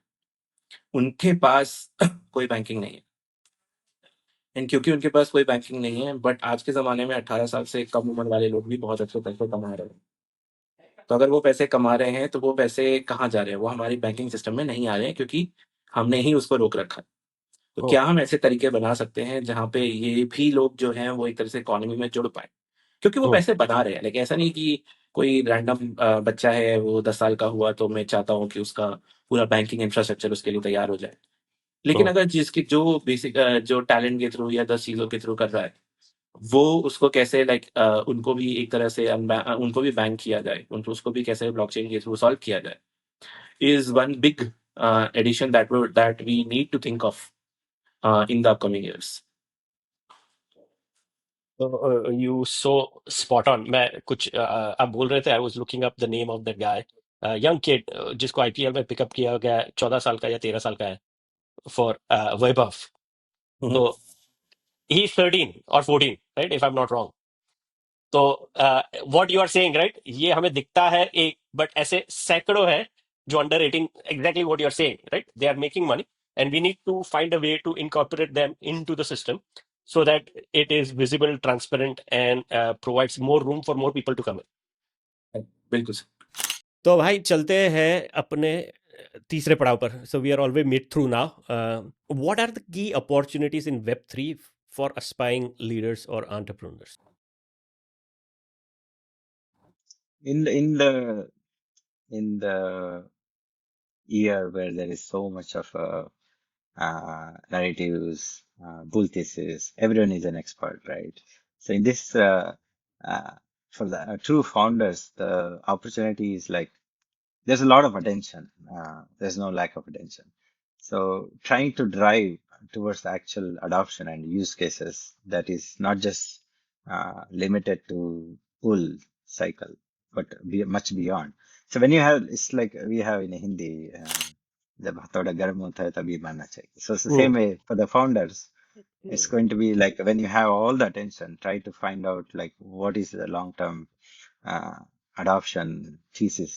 उनके पास कोई बैंकिंग नहीं है। एंड क्योंकि उनके पास कोई बैंकिंग नहीं है, बट आज के ज़माने में 18 साल से कम उम्र वाले लोग भी बहुत अच्छे पैसे कमा रहे हैं। तो अगर वो पैसे कमा रहे हैं, तो वो पैसे कहाँ जा रहे हैं? वो हमारी बैंकिंग सिस्टम में नहीं आ रहे हैं, क्योंकि हमने ही उसको रोक रखा है। तो ओ, क्या हम ऐसे तरीके बना सकते हैं जहाँ पे ये भी लोग जो हैं वो एक तरह से इकोनॉमी में जुड़ पाएँ? क्योंकि वो ओ, पैसे बना रहे हैं, लेकिन ऐसा नहीं कि कोई रैंडम बच्चा है, वो 10 साल का हुआ तो मैं चाहता हूँ कि उसका पूरा बैंकिंग इंफ्रास्ट्रक्चर उसके लिए तैयार हो जाए। ओ, लेकिन अगर जिसकी जो बेसिक जो टैलेंट के थ्रू या 10 चीज़ों के थ्रू कर रहा है, वो उसको कैसे उनको भी एक तरह से उनको भी बैंक किया जाए, उनको उसको भी कैसे ब्लॉकचेन के थ्रू सॉल्व किया जाए, is one big addition that we need to think of in the upcoming years. You so spot on. मैं कुछ आप बोल रहे थे, I was looking up the name of the guy, young kid जिसको आईपीएल में पिकअप किया गया है, 14 साल का या 13 साल का है, फॉर वैभव। हुँ, हुँ। तो ही इज 13 और 14, right, if I am not wrong. तो what you are saying, right, ये हमें दिखता है एक, बट ऐसे सैकड़ों है जो under 18, exactly what you are saying, right, they are making money and we need to find a way to incorporate them into the system so that it is visible, transparent and provides more room for more people to come in. बिल्कुल सही। तो भाई चलते हैं अपने तीसरे पड़ाव पर. So we are always mid through now. What are the key opportunities in web 3 for aspiring leaders or entrepreneurs? In the year where there is so much of narratives, bull thesis, everyone is an expert, right? So in this, uh, for the true founders, the opportunity is like there's a lot of attention. There's no lack of attention. So trying to drive towards the actual adoption and use cases that is not just limited to pull cycle, but much beyond. So when you have, it's like we have in Hindi, जब हथौड़ा गर्म होता है तभी मारना चाहिए. So it's the same way for the founders. It's going to be like when you have all the attention, try to find out like what is the long-term uh, adoption thesis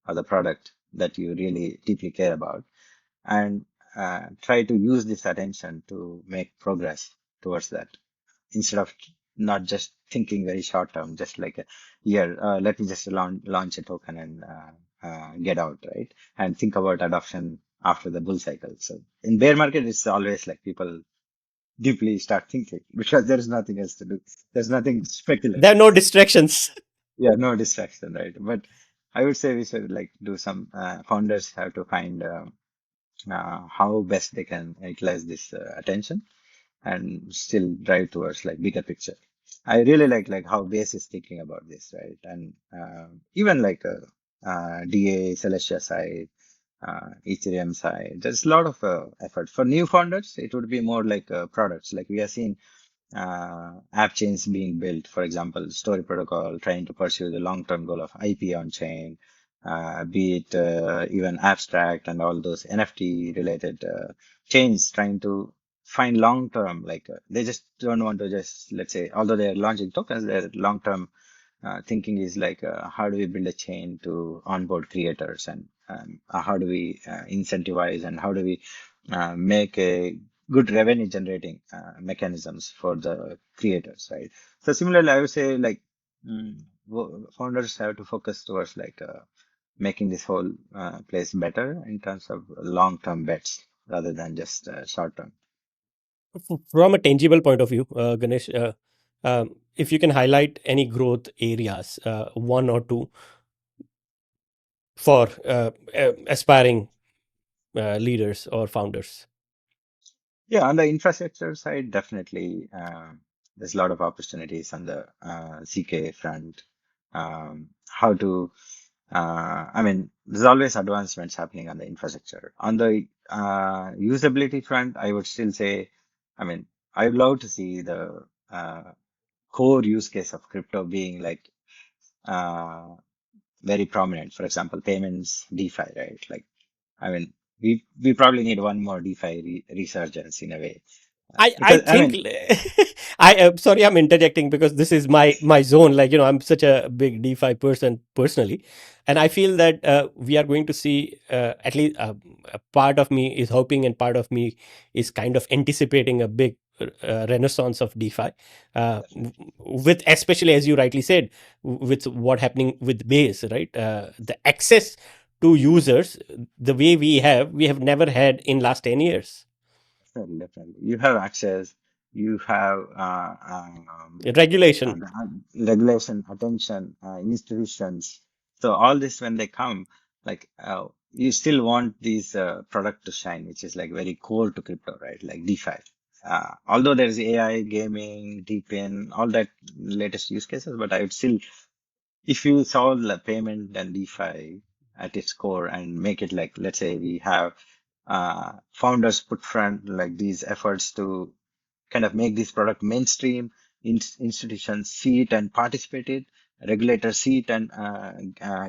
of the product that you really deeply care about, and try to use this attention to make progress towards that instead of not just thinking very short term, just like a year, let me just launch a token and get out, right? And think about adoption after the bull cycle. So in bear market, it's always like people deeply start thinking because there is nothing else to do. There's nothing speculative. There are no distractions. Yeah, no distraction, right? But I would say we should like do some founders have to find how best they can utilize this attention and still drive towards like bigger picture. I really like how Base is thinking about this, right? And even like DA, Celestia side, Ethereum side, there's a lot of effort for new founders. It would be more like products, like we are seeing app chains being built. For example, Story Protocol trying to pursue the long-term goal of IP on chain, be it even Abstract and all those NFT related chains trying to find long-term, like they just don't want to just, let's say, although they're launching tokens, their long-term thinking is like, how do we build a chain to onboard creators and how do we incentivize and how do we make a good revenue generating mechanisms for the creators, right? So similarly, I would say like founders have to focus towards like making this whole place better in terms of long-term bets rather than just short-term. From a tangible point of view, Ganesh, if you can highlight any growth areas, one or two, for aspiring leaders or founders. Yeah, on the infrastructure side, definitely there's a lot of opportunities on the CK front. How to, I mean, there's always advancements happening on the infrastructure. On the usability front, I would still say, I mean, I'd love to see the core use case of crypto being like very prominent. For example, payments, DeFi, right? Like, I mean, we probably need one more DeFi resurgence in a way. I Because I think mean, I sorry, I'm interjecting because this is my zone. Like, I'm such a big DeFi person personally, and I feel that we are going to see, at least a part of me is hoping and part of me is kind of anticipating a big renaissance of DeFi, Definitely. with, especially as you rightly said, with what happening with Base, right? The access to users, the way we have never had in last 10 years. Definitely, definitely. You have access, you have Regulation. regulation, attention, institutions. So all this, when they come, like you still want these product to shine, which is like very core to crypto, right? Like DeFi. Although there is AI, gaming, DePIN, all that latest use cases, but I would still, if you solve the payment and DeFi at its core and make it like, let's say we have founders put front like these efforts to kind of make this product mainstream, institutions see it and participate it, regulators see it and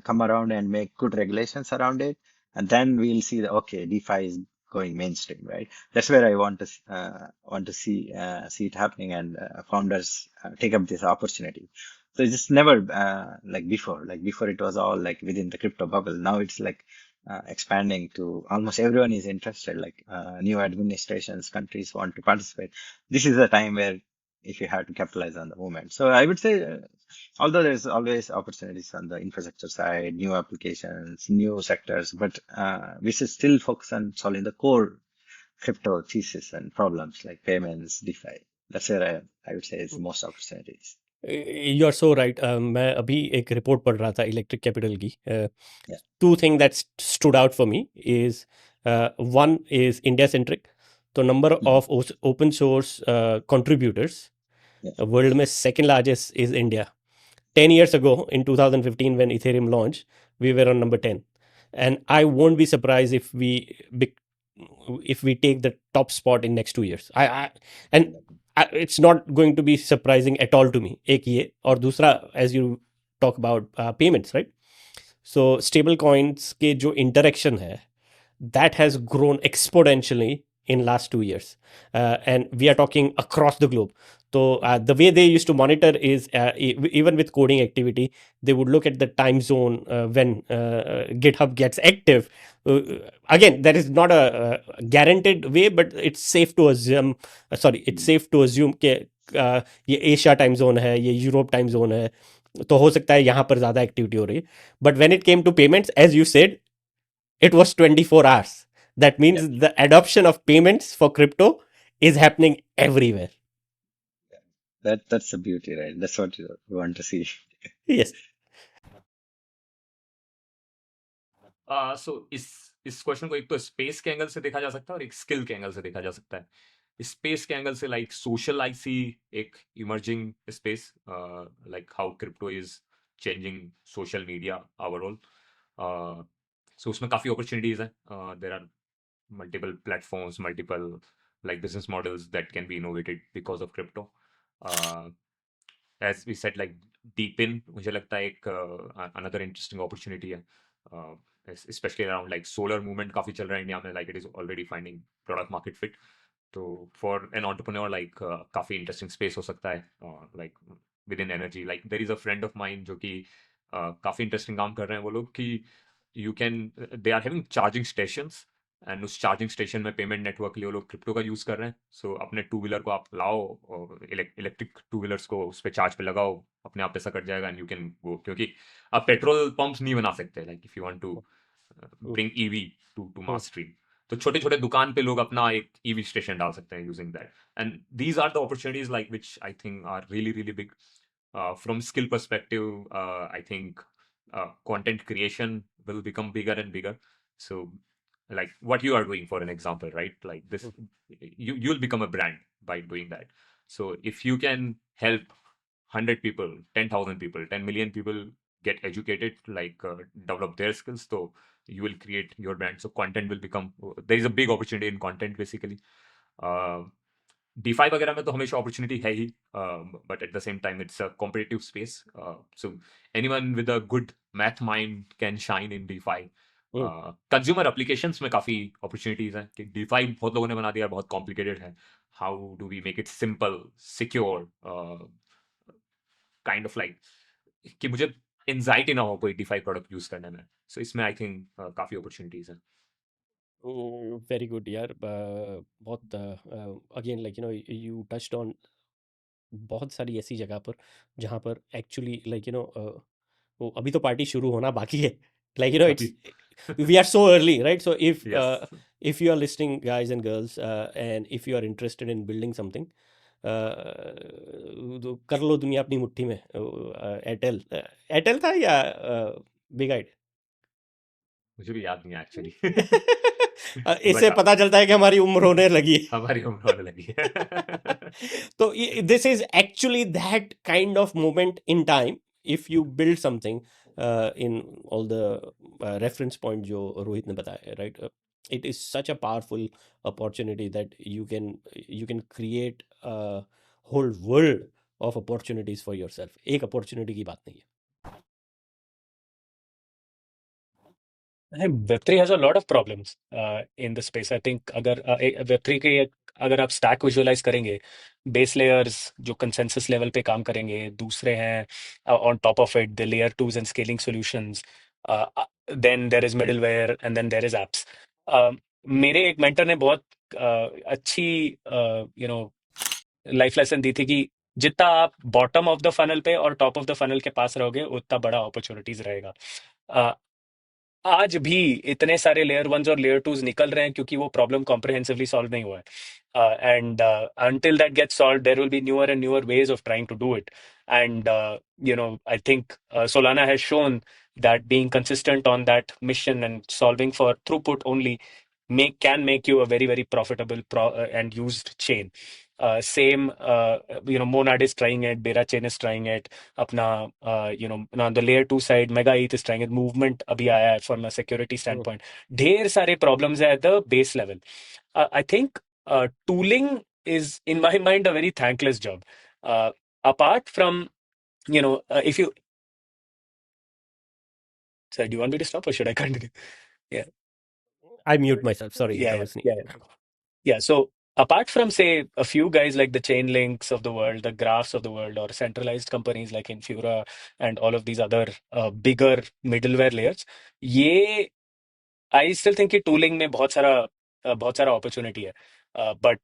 come around and make good regulations around it, and then we'll see that okay, DeFi is going mainstream, right? That's where I want to see it happening, and founders take up this opportunity. So it's just never like before. Like before, it was all like within the crypto bubble. Now it's like expanding to almost everyone is interested. Like new administrations, countries want to participate. This is a time where if you have to capitalize on the moment. So I would say, although there's always opportunities on the infrastructure side, new applications, new sectors, but we should still focus on solving the core crypto thesis and problems like payments, DeFi. That's where I would say is the most opportunities. You are so right. मैं अभी एक रिपोर्ट पढ़ रहा था इलेक्ट्रिक कैपिटल की. Yeah. Two things that stood out for me is, one is India centric. तो number of open source contributors Yes. world में second largest is India. 10 years ago in 2015 when Ethereum launched, we were on number 10, and I won't be surprised if we take the top spot in next 2 years. It's not going to be surprising at all to me. एक ये, और दूसरा, as you talk about payments, right? So stable coins के जो interaction है, that has grown exponentially in last 2 years, and we are talking across the globe. So the way they used to monitor is, even with coding activity, they would look at the time zone when GitHub gets active. Again, that is not a guaranteed way, but it's safe to assume. It's safe to assume कि ये एशिया टाइम जोन है, ये यूरोप टाइम जोन है, तो हो सकता है यहाँ पर ज़्यादा एक्टिविटी हो रही है. But when it came to payments, as you said, it was 24 hours. That means the adoption of payments for crypto is happening everywhere. That's the beauty, right? That's what you want to see. Yes. सो इस क्वेश्चन को एक तो स्पेस के एंगल से देखा जा सकता है और एक स्किल के एंगल से देखा जा सकता है. स्पेस के एंगल से लाइक सोशल आई सी एक emerging space, like how crypto is changing social media overall. So उसमें काफ़ी अपॉर्चुनिटीज हैं. There are multiple platforms, multiple like business models that can be innovated because of crypto. As we said like DePIN मुझे लगता है एक अनदर इंटरेस्टिंग अपॉर्चुनिटी है, especially around like solar movement काफी चल रहा है इंडिया में, like it is already finding product market fit. तो for an entrepreneur like काफी interesting space हो सकता है, like within energy. Like there is a friend of mine जो कि काफी interesting काम कर रहे हैं वो लोग कि they are having charging stations, and उस चार्जिंग स्टेशन में पेमेंट नेटवर्क के लिए वो लोग क्रिप्टो का यूज़ कर रहे हैं. सो अपने टू व्हीलर को आप लाओ और इलेक्ट्रिक टू व्हीलर्स को उस पर चार्ज पे लगाओ, अपने आप पैसा कट जाएगा एंड यू कैन गो. क्योंकि आप पेट्रोल पंप्स नहीं बना सकते, like if you want to bring EV to mass stream, तो छोटे छोटे दुकान पे लोग अपना एक ईवी स्टेशन डाल सकते हैं using that. And these are the opportunities like which I think are really really big. From skill perspective, I think content creation will become bigger and bigger. So like what you are doing, for an example, right? Like this, you'll become a brand by doing that. So if you can help 100 people, 10,000 people, 10 million people get educated, like develop their skills, so you will create your brand. So content will become, there is a big opportunity in content basically. DeFi वगैरह में तो हमेशा अपॉर्चुनिटी है ही, but at the same time it's a competitive space. So anyone with a good math mind can shine in DeFi. Consumer applications में काफ़ी अपॉर्चुनिटीज़ हैं कि DeFi बहुत लोगों ने बना दिया, बहुत कॉम्प्लिकेटेड है. How do we make it simple, secure, kind of like कि मुझे एंजाइटी ना हो कोई DeFi प्रोडक्ट यूज़ करने में. सो इसमें आई थिंक काफ़ी अपॉर्चुनिटीज़ हैं. वेरी गुड यार। बहुत again like you touched on बहुत सारी ऐसी जगह पर जहाँ पर एक्चुअली लाइक वो अभी तो पार्टी शुरू होना बाकी है। लाइक अभी it's we are so early right. So yes if you are listening guys and girls, and if you are interested in building something, तो कर लो दुनिया अपनी मुट्ठी में। एयरटेल एयरटेल था या बिग आइड? मुझे भी याद नहीं है एक्चुअली इससे बट पता चलता है कि हमारी उम्र होने लगी है। हमारी उम्र होने लगी है So this is actually that kind of moment in time. If you build something in all the reference point जो रोहित ने बताया, right? It is such a powerful opportunity that you can create a whole world of opportunities for yourself. एक opportunity की बात नहीं है। Web3 has a lot of problems in the space. I think अगर Web3 के अगर आप स्टैक विजुअलाइज करेंगे, बेस लेयर्स जो कंसेंसस लेवल पे काम करेंगे, दूसरे हैं on top of it the layer twos and scaling solutions, then there is middleware and then there is apps. मेरे एक मेंटर ने बहुत अच्छी लाइफ लेसन दी थी कि जितना आप बॉटम ऑफ द फनल पे और टॉप ऑफ द फनल के पास रहोगे उतना बड़ा अपॉर्चुनिटीज रहेगा। आज भी इतने सारे लेयर वंस और लेयर टूज निकल रहे हैं क्योंकि वो प्रॉब्लम कॉम्प्रिहेंसिवली सॉल्व नहीं हुआ है। And until that gets solved, there will be newer and newer ways of trying to do it. And I think Solana has shown that being consistent on that mission and solving for throughput only can make you a very very profitable and used chain. Same, Monad is trying it, Bera chain is trying it, अपना on the layer 2 side Mega ETH is trying it, movement अभी आया है from a security standpoint. ढेर सारे problems है at the base level. I think tooling is in my mind a very thankless job. Apart from if you so do you want me to stop or should I continue? Yeah. I mute myself. Sorry, I Yeah, was yeah, yeah. Yeah, so apart from, say, a few guys like the Chainlinks of the world, the Graphs of the world, or centralized companies like Infura and all of these other bigger middleware layers, ये I still think कि tooling में बहुत सारा opportunity है. But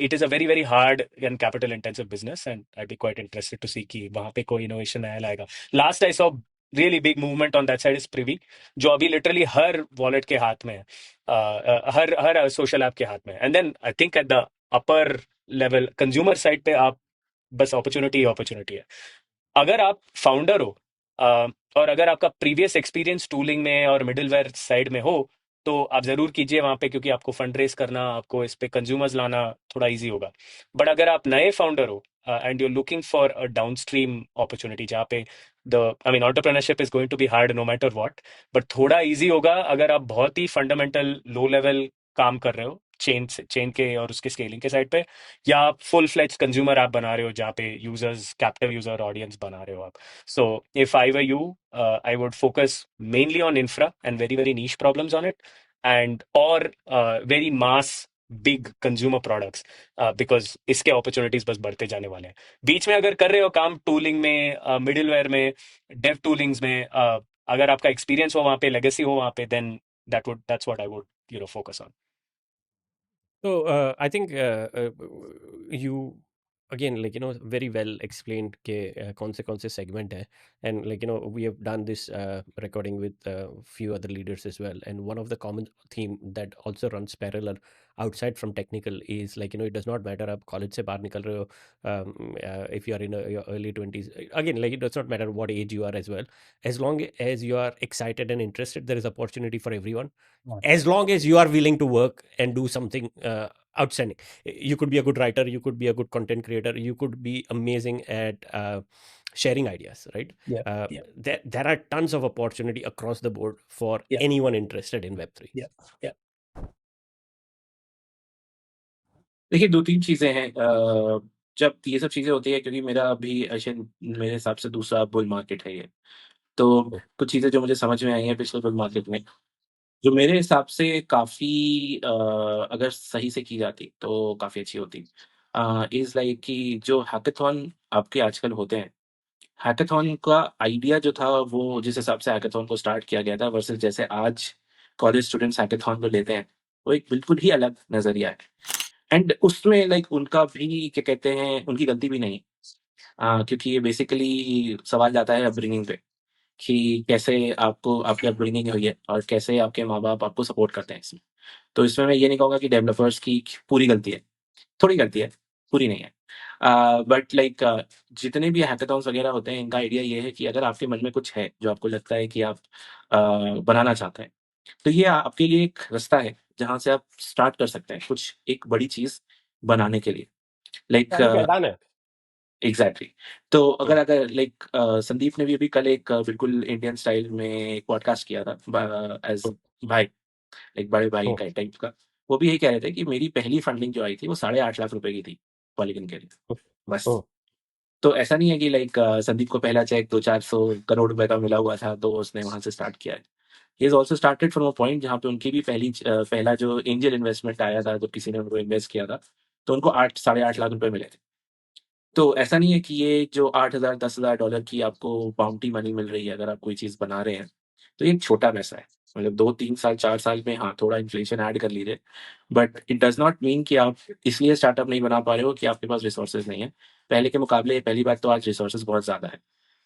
it is a very very hard and capital intensive business, and I'd be quite interested to see कि वहाँ पे कोई innovation नया लाएगा. Last I saw really big movement on that side is Privy, जो अभी literally हर wallet के हाथ में है, हर social app के हाथ में है. And then I think at the upper level consumer side पे आप बस opportunity है. अगर आप फाउंडर हो और अगर आपका प्रीवियस एक्सपीरियंस टूलिंग में और मिडिलवेयर साइड में हो तो आप जरूर कीजिए वहां पे, क्योंकि आपको फंड रेस करना, आपको इस पे कंज्यूमर्स लाना थोड़ा इजी होगा. बट अगर आप नए फाउंडर हो and you looking for a downstream opportunity जहाँ पे the entrepreneurship is going to be hard no matter what, but थोड़ा इजी होगा अगर आप बहुत ही फंडामेंटल लो लेवल काम कर रहे हो चेन के और उसके स्केलिंग के साइड पे, या आप फुल फ्लेज कंज्यूमर ऐप बना रहे हो जहाँ पे यूजर्स कैप्टिव यूजर ऑडियंस बना रहे हो आप. So if I were you, I would focus mainly on infra and very very niche problems on it, and or very mass big consumer products, because इसके opportunities बस बढ़ते जाने वाले हैं. बीच में अगर कर रहे हो काम टूलिंग में, मिडिलवेयर में, डेव टूलिंग्स में, अगर आपका एक्सपीरियंस हो वहाँ पे, लेगेसी हो वहाँ पे, then that's what I would focus on. So I think you again very well explained के कौन से segment है, and we have done this recording with few other leaders as well, and one of the common theme that also runs parallel outside from technical is it does not matter आप college से बाहर निकल रहे हो, if you are in your early 20s, again it does not matter what age you are as well, as long as you are excited and interested, there is opportunity for everyone. As long as you are willing to work and do something outstanding. You could be a good writer, you could be a good content creator, you could be amazing at sharing ideas, right? Yeah. There are tons of opportunity across the board for anyone interested in Web3. Yeah. देखिए 2-3 चीज़ें हैं जब ये सब चीज़ें होती है, क्योंकि मेरा अभी मेरे हिसाब से दूसरा बुल मार्केट है ये। तो कुछ चीज़ें जो मुझे समझ में आई हैं पिछले बुल मार्केट में, जो मेरे हिसाब से काफ़ी अगर सही से की जाती तो काफ़ी अच्छी होती। इज़ लाइक कि जो हैकाथॉन आपके आजकल होते हैं, हैकाथॉन का आइडिया जो था वो जिस हिसाब से हैकाथॉन को स्टार्ट किया गया था वर्सेस जैसे आज कॉलेज स्टूडेंट्स हैकेथॉन में लेते हैं, वो एक बिल्कुल ही अलग नज़रिया है। एंड उसमें लाइक उनका भी क्या कहते हैं, उनकी गलती भी नहीं। क्योंकि ये बेसिकली सवाल जाता है अपब्रिंगिंग पे, कि कैसे आपको आपकी अपब्रिंगिंग हुई है और कैसे आपके माँ-बाप आपको सपोर्ट करते हैं इसमें। तो इसमें मैं ये नहीं कहूँगा कि डेवलपर्स की पूरी गलती है, थोड़ी गलती है, पूरी नहीं है। बट लाइक जितने भी हैकाथॉन्स वगैरह होते हैं, इनका आइडिया ये है कि अगर आपके मन में कुछ है, जो आपको लगता है कि आप बनाना चाहते हैं, तो ये आपके लिए एक रास्ता है, जहाँ से आप स्टार्ट कर सकते हैं कुछ एक बड़ी चीज़ बनाने के लिए। लाइक एक मैदान है। एग्ज़ैक्टली। तो हम्म, अगर लाइक संदीप ने भी अभी कल एक बिल्कुल इंडियन स्टाइल में एक पॉडकास्ट किया था एज़ हम्म, भाई, एक बड़े भाई हम्म, का टाइप का। वो भी यही कह रहे थे कि मेरी पहली फंडिंग जो आई थी, वो 8.5 लाख रुपए की थी, पॉलीगन के लिए, बस। हम्म, तो ऐसा नहीं है कि लाइक संदीप को पहला चेक 200-400 करोड़ रुपए का मिला हुआ था, तो उसने वहाँ से स्टार्ट किया है। He is also started from a point जहाँ पे उनकी भी पहला जो एंजल इन्वेस्टमेंट आया था, जब किसी ने उनको इन्वेस्ट किया था, तो उनको 8 8.5 लाख रुपए मिले थे। तो ऐसा नहीं है कि ये जो 8,000 $10,000 की आपको बाउंटी मनी मिल रही है अगर आप कोई चीज़ बना रहे हैं, तो ये एक छोटा पैसा है। मतलब 2-3 साल, 4 साल में हाँ, थोड़ा इन्फ्लेशन ऐड कर लीजिए, but it does not mean कि आप इसलिए स्टार्टअप नहीं बना पा रहे हो कि आपके पास रिसोर्सेज़ नहीं है। पहले के मुकाबले पहली बात तो आज रिसोर्सेज़ बहुत ज़्यादा है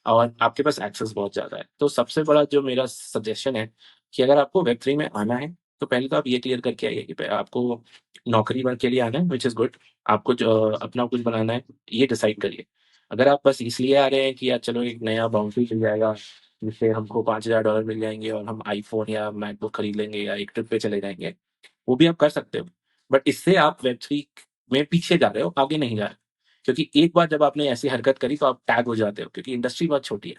और आपके पास एक्सेस बहुत ज़्यादा है। तो सबसे बड़ा जो मेरा सजेशन है कि अगर आपको वेब 3 में आना है, तो पहले तो आप ये क्लियर करके आइए कि प आपको नौकरी व के लिए आना है, व्हिच इज़ गुड। आपको जो अपना कुछ बनाना है, ये डिसाइड करिए। अगर आप बस इसलिए आ रहे हैं कि यार चलो एक नया बाउंड्री मिल जाएगा, जिससे हमको $5,000 मिल जाएँगे और हम आईफ़ोन या मैकबुक खरीद लेंगे या एक ट्रिप पे चले जाएँगे, वो भी आप कर सकते हो। बट इससे आप वेब 3 में पीछे जा रहे हो, आगे नहीं जा रहे। क्योंकि एक बार जब आपने ऐसी हरकत करी, तो आप टैग हो जाते हो, क्योंकि इंडस्ट्री बहुत छोटी है।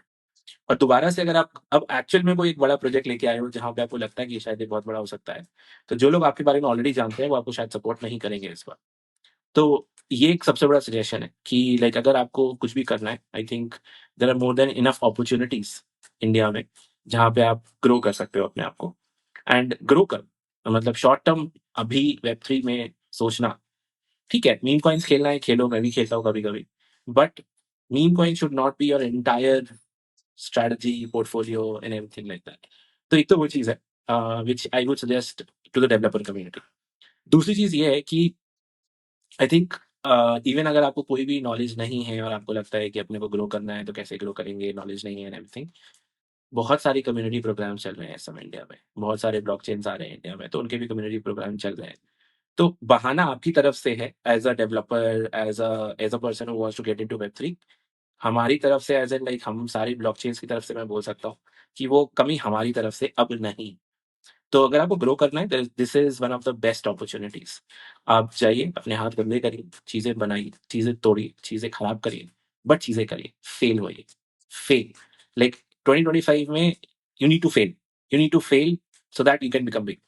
और दोबारा से अगर आप अब एक्चुअल में कोई एक बड़ा प्रोजेक्ट लेके आए हो, जहाँ पे आपको लगता है कि शायद ये बहुत बड़ा हो सकता है, तो जो लोग आपके बारे में ऑलरेडी जानते हैं, वो आपको शायद सपोर्ट नहीं करेंगे इस बार। तो ये एक सबसे बड़ा सजेशन है कि लाइक अगर आपको कुछ भी करना है, I think there are more than enough opportunities India में, जहाँ पे आप ग्रो कर सकते हो अपने आप को। एंड ग्रो कर मतलब शॉर्ट टर्म अभी वेब 3 में सोचना, ठीक है, मीम कॉइन्स खेलना है, खेलो, मैं भी खेलता हूँ कभी-कभी। But meme coin should not be your entire strategy, portfolio and everything like that. तो एक तो वो चीज़ है which I would suggest to the developer community. दूसरी चीज़ ये है कि आई थिंक इवन अगर आपको कोई भी नॉलेज नहीं है और आपको लगता है कि अपने को ग्रो करना है, तो कैसे ग्रो करेंगे, नॉलेज नहीं है एंड एवरीथिंग। बहुत सारी कम्युनिटी प्रोग्राम्स चल रहे हैं इस समय इंडिया में। बहुत सारे ब्लॉकचेन्स आ रहे हैं इंडिया में, तो उनके भी कम्युनिटी प्रोग्राम चल रहे हैं। तो बहाना आपकी तरफ से है as a developer, as a person who wants to get into web 3। हमारी तरफ से एज़ इन लाइक हम सारी ब्लॉकचेन्स की तरफ से मैं बोल सकता हूँ कि वो कमी हमारी तरफ से अब नहीं। तो अगर आपको ग्रो करना है, this is one of the best opportunities. आप जाइए, अपने हाथ गंदे करिए, चीज़ें बनाइए, चीज़ें तोड़िए, चीज़ें खराब करिए, बट चीज़ें करिए, फेल होइए, फेल। लाइक 2025 में you need to fail, you need to fail so that you can become big.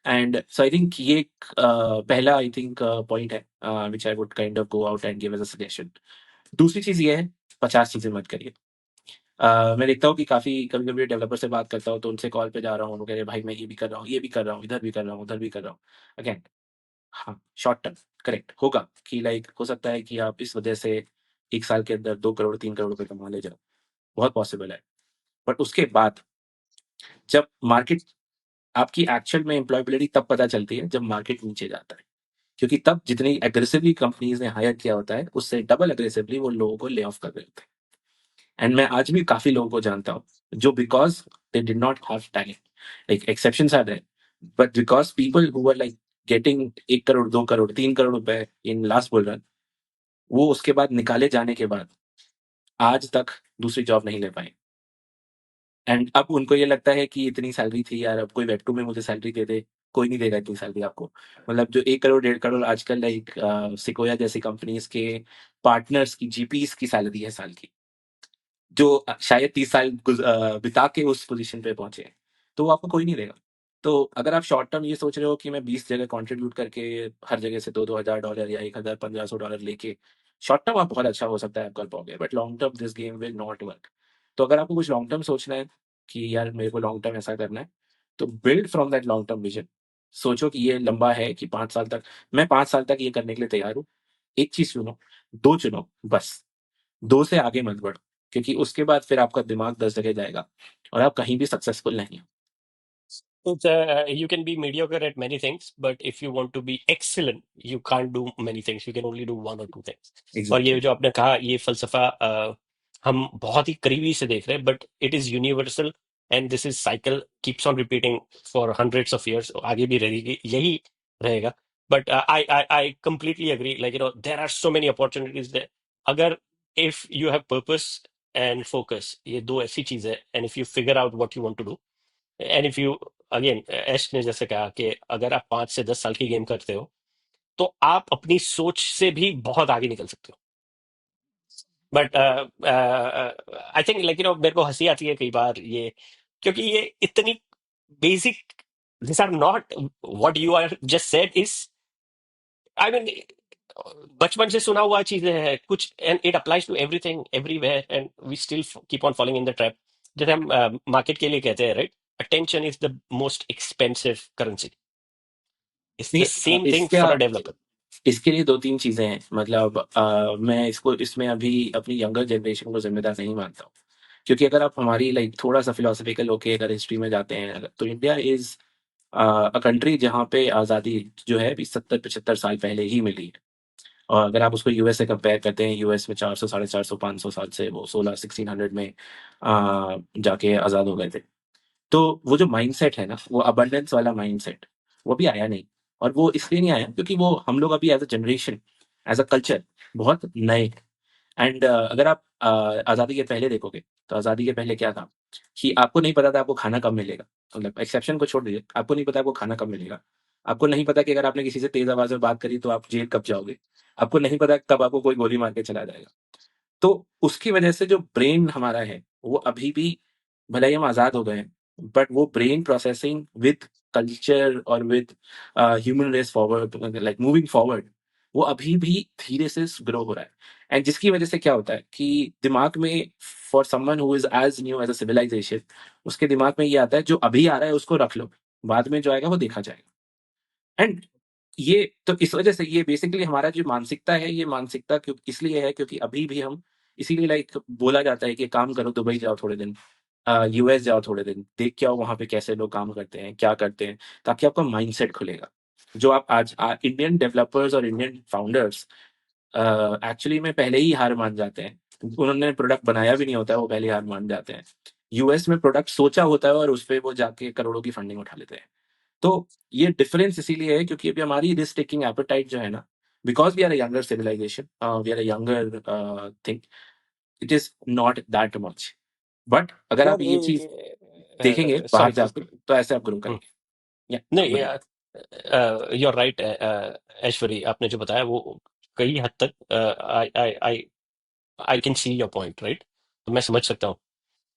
And so I think ये एक पहला आई थिंक पॉइंट है which I would kind of go out and give as a suggestion. दूसरी चीज़ ये है, 50 चीज़ें मत करिए। मैं देखता हूँ कि काफ़ी कभी-कभी डेवलपर से बात करता हूँ, तो उनसे कॉल पे जा रहा हूँ, वो कह रहे हैं, "भाई मैं ये भी कर रहा हूँ, ये भी कर रहा हूँ, इधर भी कर रहा हूँ, उधर भी कर रहा हूँ।" अगेन हाँ, शॉर्ट टर्म करेक्ट होगा कि लाइक हो सकता है कि आप इस वजह से 1 साल के अंदर 2 करोड़, 3 करोड़ रुपए कमा ले जाओ, बहुत पॉसिबल है। बट उसके बाद जब मार्केट आपकी एक्चुअल में एम्प्लॉयबिलिटी तब पता चलती है, जब मार्केट नीचे जाता है। क्योंकि तब जितनी एग्रेसिवली कंपनीज़ ने हायर किया होता है, उससे डबल एग्रेसिवली वो लोगों को ले ऑफ कर रहे होते हैं। एंड मैं आज भी काफ़ी लोगों को जानता हूँ, जो because they did not have talent, like exceptions are there, but because people who were like getting 1 crore, 2 crore, 3 crore रुपए इन लास्ट बुल रन, वो उसके बाद निकाले जाने के बाद आज तक दूसरी जॉब नहीं ले पाए। एंड अब उनको ये लगता है कि इतनी सैलरी थी यार, अब कोई वेब 2 में मुझे सैलरी दे दे, कोई नहीं देगा इतनी सैलरी आपको। मतलब जो 1 करोड़, 1.5 करोड़ आजकल लाइक सिकोया जैसी कंपनीज़ के पार्टनर्स की, जीपीज़ की सैलरी है साल की। जो शायद 30 साल बिता के उस पोज़ीशन पे पहुँचे हैं, तो वो आपको कोई नहीं देगा। तो अगर आप शॉर्ट टर्म ये सोच रहे हो कि मैं 20 जगह कंट्रीब्यूट करके हर जगह से $2-2 हज़ार डॉलर या 1,000 $1,500 लेके शॉर्ट टर्म आप बहुत अच्छा हो सकता है आप कर पाओगे, but long term this game will not work. तो अगर आपको कुछ लॉन्ग टर्म सोचना है कि यार मेरे को लॉन्ग टर्म ऐसा करना है, तो build from that long term vision. सोचो कि ये लंबा है कि 5 साल तक मैं 5 साल तक ये करने के लिए तैयार हूँ। 1 चीज़ चुनो, 2 चुनो बस। 2 से आगे मत बढ़ो, क्योंकि उसके बाद फिर आपका दिमाग 10 जगह जाएगा और आप कहीं भी सक्सेसफुल नहीं हो। You can be mediocre at many things, but if you want to be excellent, you can't do many things. You can only do one or two things. और ये एग्जैक्टली। जो आपने कहा, ये फलसफा हम बहुत ही करीबी से देख रहे हैं, but it is universal and this is cycle keeps on repeating for hundreds of years, आगे भी रहेगी, यही रहेगा. But I completely agree, like there are so many opportunities there. अगर if you have purpose and focus, ये दो ऐसी चीज है, and if you figure out what you want to do, and if you again, Ash ने जैसे कहा कि अगर आप 5 से 10 साल की गेम करते हो, तो आप अपनी सोच से भी बहुत आगे निकल सकते हो. बट आई थिंक, लाइक मेरे को हंसी आती है कई बार ये, क्योंकि ये इतनी बेसिक, this are not what you are just said is, I mean, बचपन से सुना हुआ चीजें हैं कुछ, and it applies to everything everywhere, and we still keep on following in the trap. जैसे हम मार्केट के लिए कहते हैं, right, attention is the most expensive currency. It's the नहीं, same thing for a developer. इसके लिए 2-3 चीज़ें हैं। मतलब मैं इसको इसमें अभी अपनी यंगर जनरेशन को ज़िम्मेदार नहीं मानता हूँ। क्योंकि अगर आप हमारी लाइक थोड़ा-सा फिलॉसफिकल होके अगर हिस्ट्री में जाते हैं, तो इंडिया इज़ अ कंट्री जहाँ पे आज़ादी जो है अभी 70-75 साल पहले ही मिली है। और अगर आप उसको यूएस से कंपेयर करते हैं, यूएस में 400, साढ़े 400, 500 साल से वो 1600 में जाके आज़ाद हो गए थे। तो वो जो माइंडसेट है ना, वो अबंडेंस वाला माइंडसेट, वो भी आया नहीं। और वो इसलिए नहीं आया क्योंकि वो हम लोग अभी as a generation, as a culture बहुत नए हैं। एंड अगर आप आज़ादी के पहले देखोगे, तो आज़ादी के पहले क्या था कि आपको नहीं पता था आपको खाना कब मिलेगा। मतलब एक्सेप्शन को छोड़ दीजिए, आपको नहीं पता आपको खाना कब मिलेगा। आपको नहीं पता कि अगर आपने किसी से तेज़ आवाज़ में बात करी तो आप जेल कब जाओगे। आपको नहीं पता कब आपको कोई गोली मार के चला जाएगा। तो उसकी वजह से जो ब्रेन हमारा है, वो अभी भी, भले ही हम आज़ाद हो गए हैं, बट वो ब्रेन प्रोसेसिंग विद कल्चर और with human race forward, like moving forward, वो अभी भी धीरे से ग्रो हो रहा है। एंड जिसकी वजह से क्या होता है कि दिमाग में, for someone who is as new as a civilisation, उसके दिमाग में ये आता है जो अभी आ रहा है उसको रख लो, बाद में जो आएगा वो देखा जाएगा। एंड ये तो इस वजह से ये बेसिकली हमारा जो मानसिकता है, ये मानसिकता क्यों इसलिए है क्योंकि अभी भी हम, इसीलिए लाइक बोला जाता है कि काम करो, दुबई जाओ थोड़े दिन, यूएस जाओ थोड़े दिन, देख के आओ वहाँ पे कैसे लोग काम करते हैं, क्या करते हैं, ताकि आपका माइंडसेट खुलेगा। जो आप आज इंडियन डेवलपर्स और इंडियन फाउंडर्स एक्चुअली में पहले ही हार मान जाते हैं। उन्होंने प्रोडक्ट बनाया भी नहीं होता है, वो पहले ही हार मान जाते हैं। यूएस में प्रोडक्ट सोचा होता है और उस पे वो जाके करोड़ों की फंडिंग उठा लेते हैं। तो ये डिफरेंस इसीलिए है क्योंकि अभी हमारी रिस्क टेकिंग एपेटाइट जो है ना, because we are a younger civilization, we are a younger thing, it is not that much. But अगर आप ये चीज देखेंगे बाहर सॉरी. जाकर, तो ऐसे आप ग्रो करेंगे। या आप नहीं, बोलिए। यू आर राइट ऐश्वरी, आपने जो बताया वो कई हद तक I I I I can see your point, right. तो मैं समझ सकता हूँ,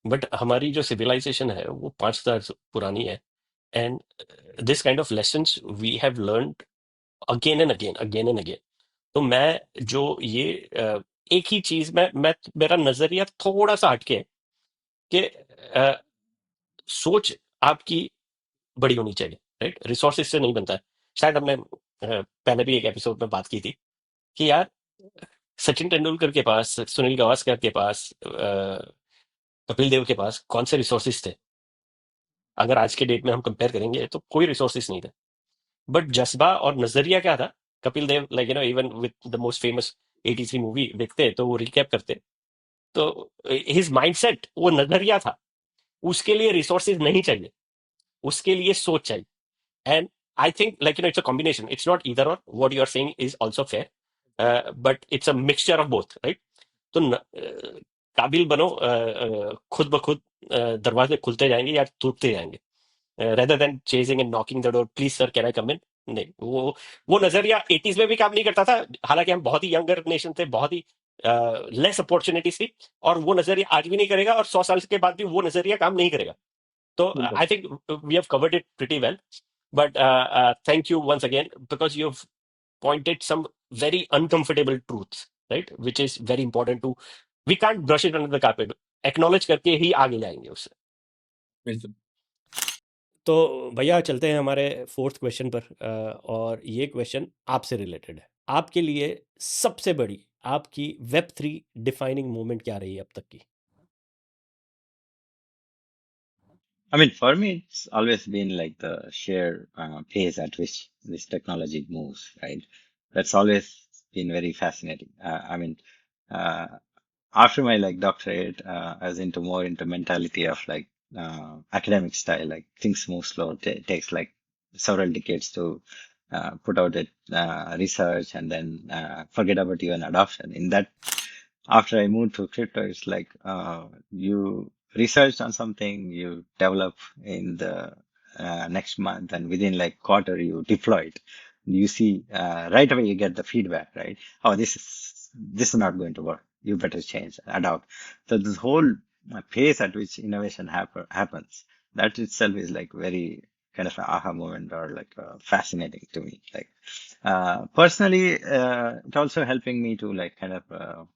बट हमारी जो सिविलाइजेशन है वो 5,000 पुरानी है, and this kind of lessons we have learned again and again, again and again. तो मैं जो ये एक ही चीज, मैं मेरा नजरिया थोड़ा सा हटके है कि सोच आपकी बड़ी होनी चाहिए, राइट. रिसोर्सेज से नहीं बनता है. शायद हमने पहले भी एक एपिसोड में बात की थी कि यार, सचिन तेंदुलकर के पास, सुनील गावस्कर के पास, कपिल देव के पास कौन से रिसोर्सेज थे? अगर आज के डेट में हम कंपेयर करेंगे तो कोई रिसोर्सेज नहीं थे, बट जज्बा और नजरिया क्या था? Kapil Dev, like even with the most famous 83 movie देखते तो वो रिकैप करते, तो हिज माइंडसेट, वो नजरिया था. उसके लिए रिसोर्सेज नहीं चाहिए, उसके लिए सोच चाहिए. And I think, like, it's a combination. It's not either or. What you are saying is also fair, but it's a mixture of both, right? तो काबिल बनो, खुद ब खुद दरवाजे खुलते जाएंगे या टूटते जाएंगे, rather than chasing and knocking the door, please sir can I come in. नहीं, वो नजरिया 80s में भी काम नहीं करता था. हालांकि हम बहुत ही यंगर नेशन थे, बहुत ही लेस अपॉर्चुनिटीज थी, और वो नजरिया आज भी नहीं करेगा, और 100 साल के बाद भी वो नजरिया काम नहीं करेगा. So बिल्कुल। I think we have covered it pretty well. But thank you once again, because you've pointed some very uncomfortable truths, right? Which is very important to. We can't brush it under the carpet. Acknowledge करके ही आगे जाएंगे उससे. बिल्कुल। तो भैया चलते हैं हमारे फोर्थ क्वेश्चन पर, और ये क्वेश्चन आपसे रिलेटेड है. आपके लिए सबसे बड़ी आपकी Web3 डिफाइनिंग मोमेंट क्या रही है अब तक की? I mean, for me, it's always been like the sheer pace at which this technology moves, right? That's always been very fascinating. I mean, uh, after my like doctorate, I was into more into mentality of like academic style, like things move slow. Takes like several decades to put out it research and then forget about even adoption. In that, after I moved to crypto, it's like you research on something, you develop in the next month, and within like quarter you deploy it. You see right away you get the feedback, right? Oh, this is not going to work. You better change, adapt. So this whole pace at which innovation happens, that itself is like very kind of an aha moment or like fascinating to me. Like personally, it also helping me to like kind of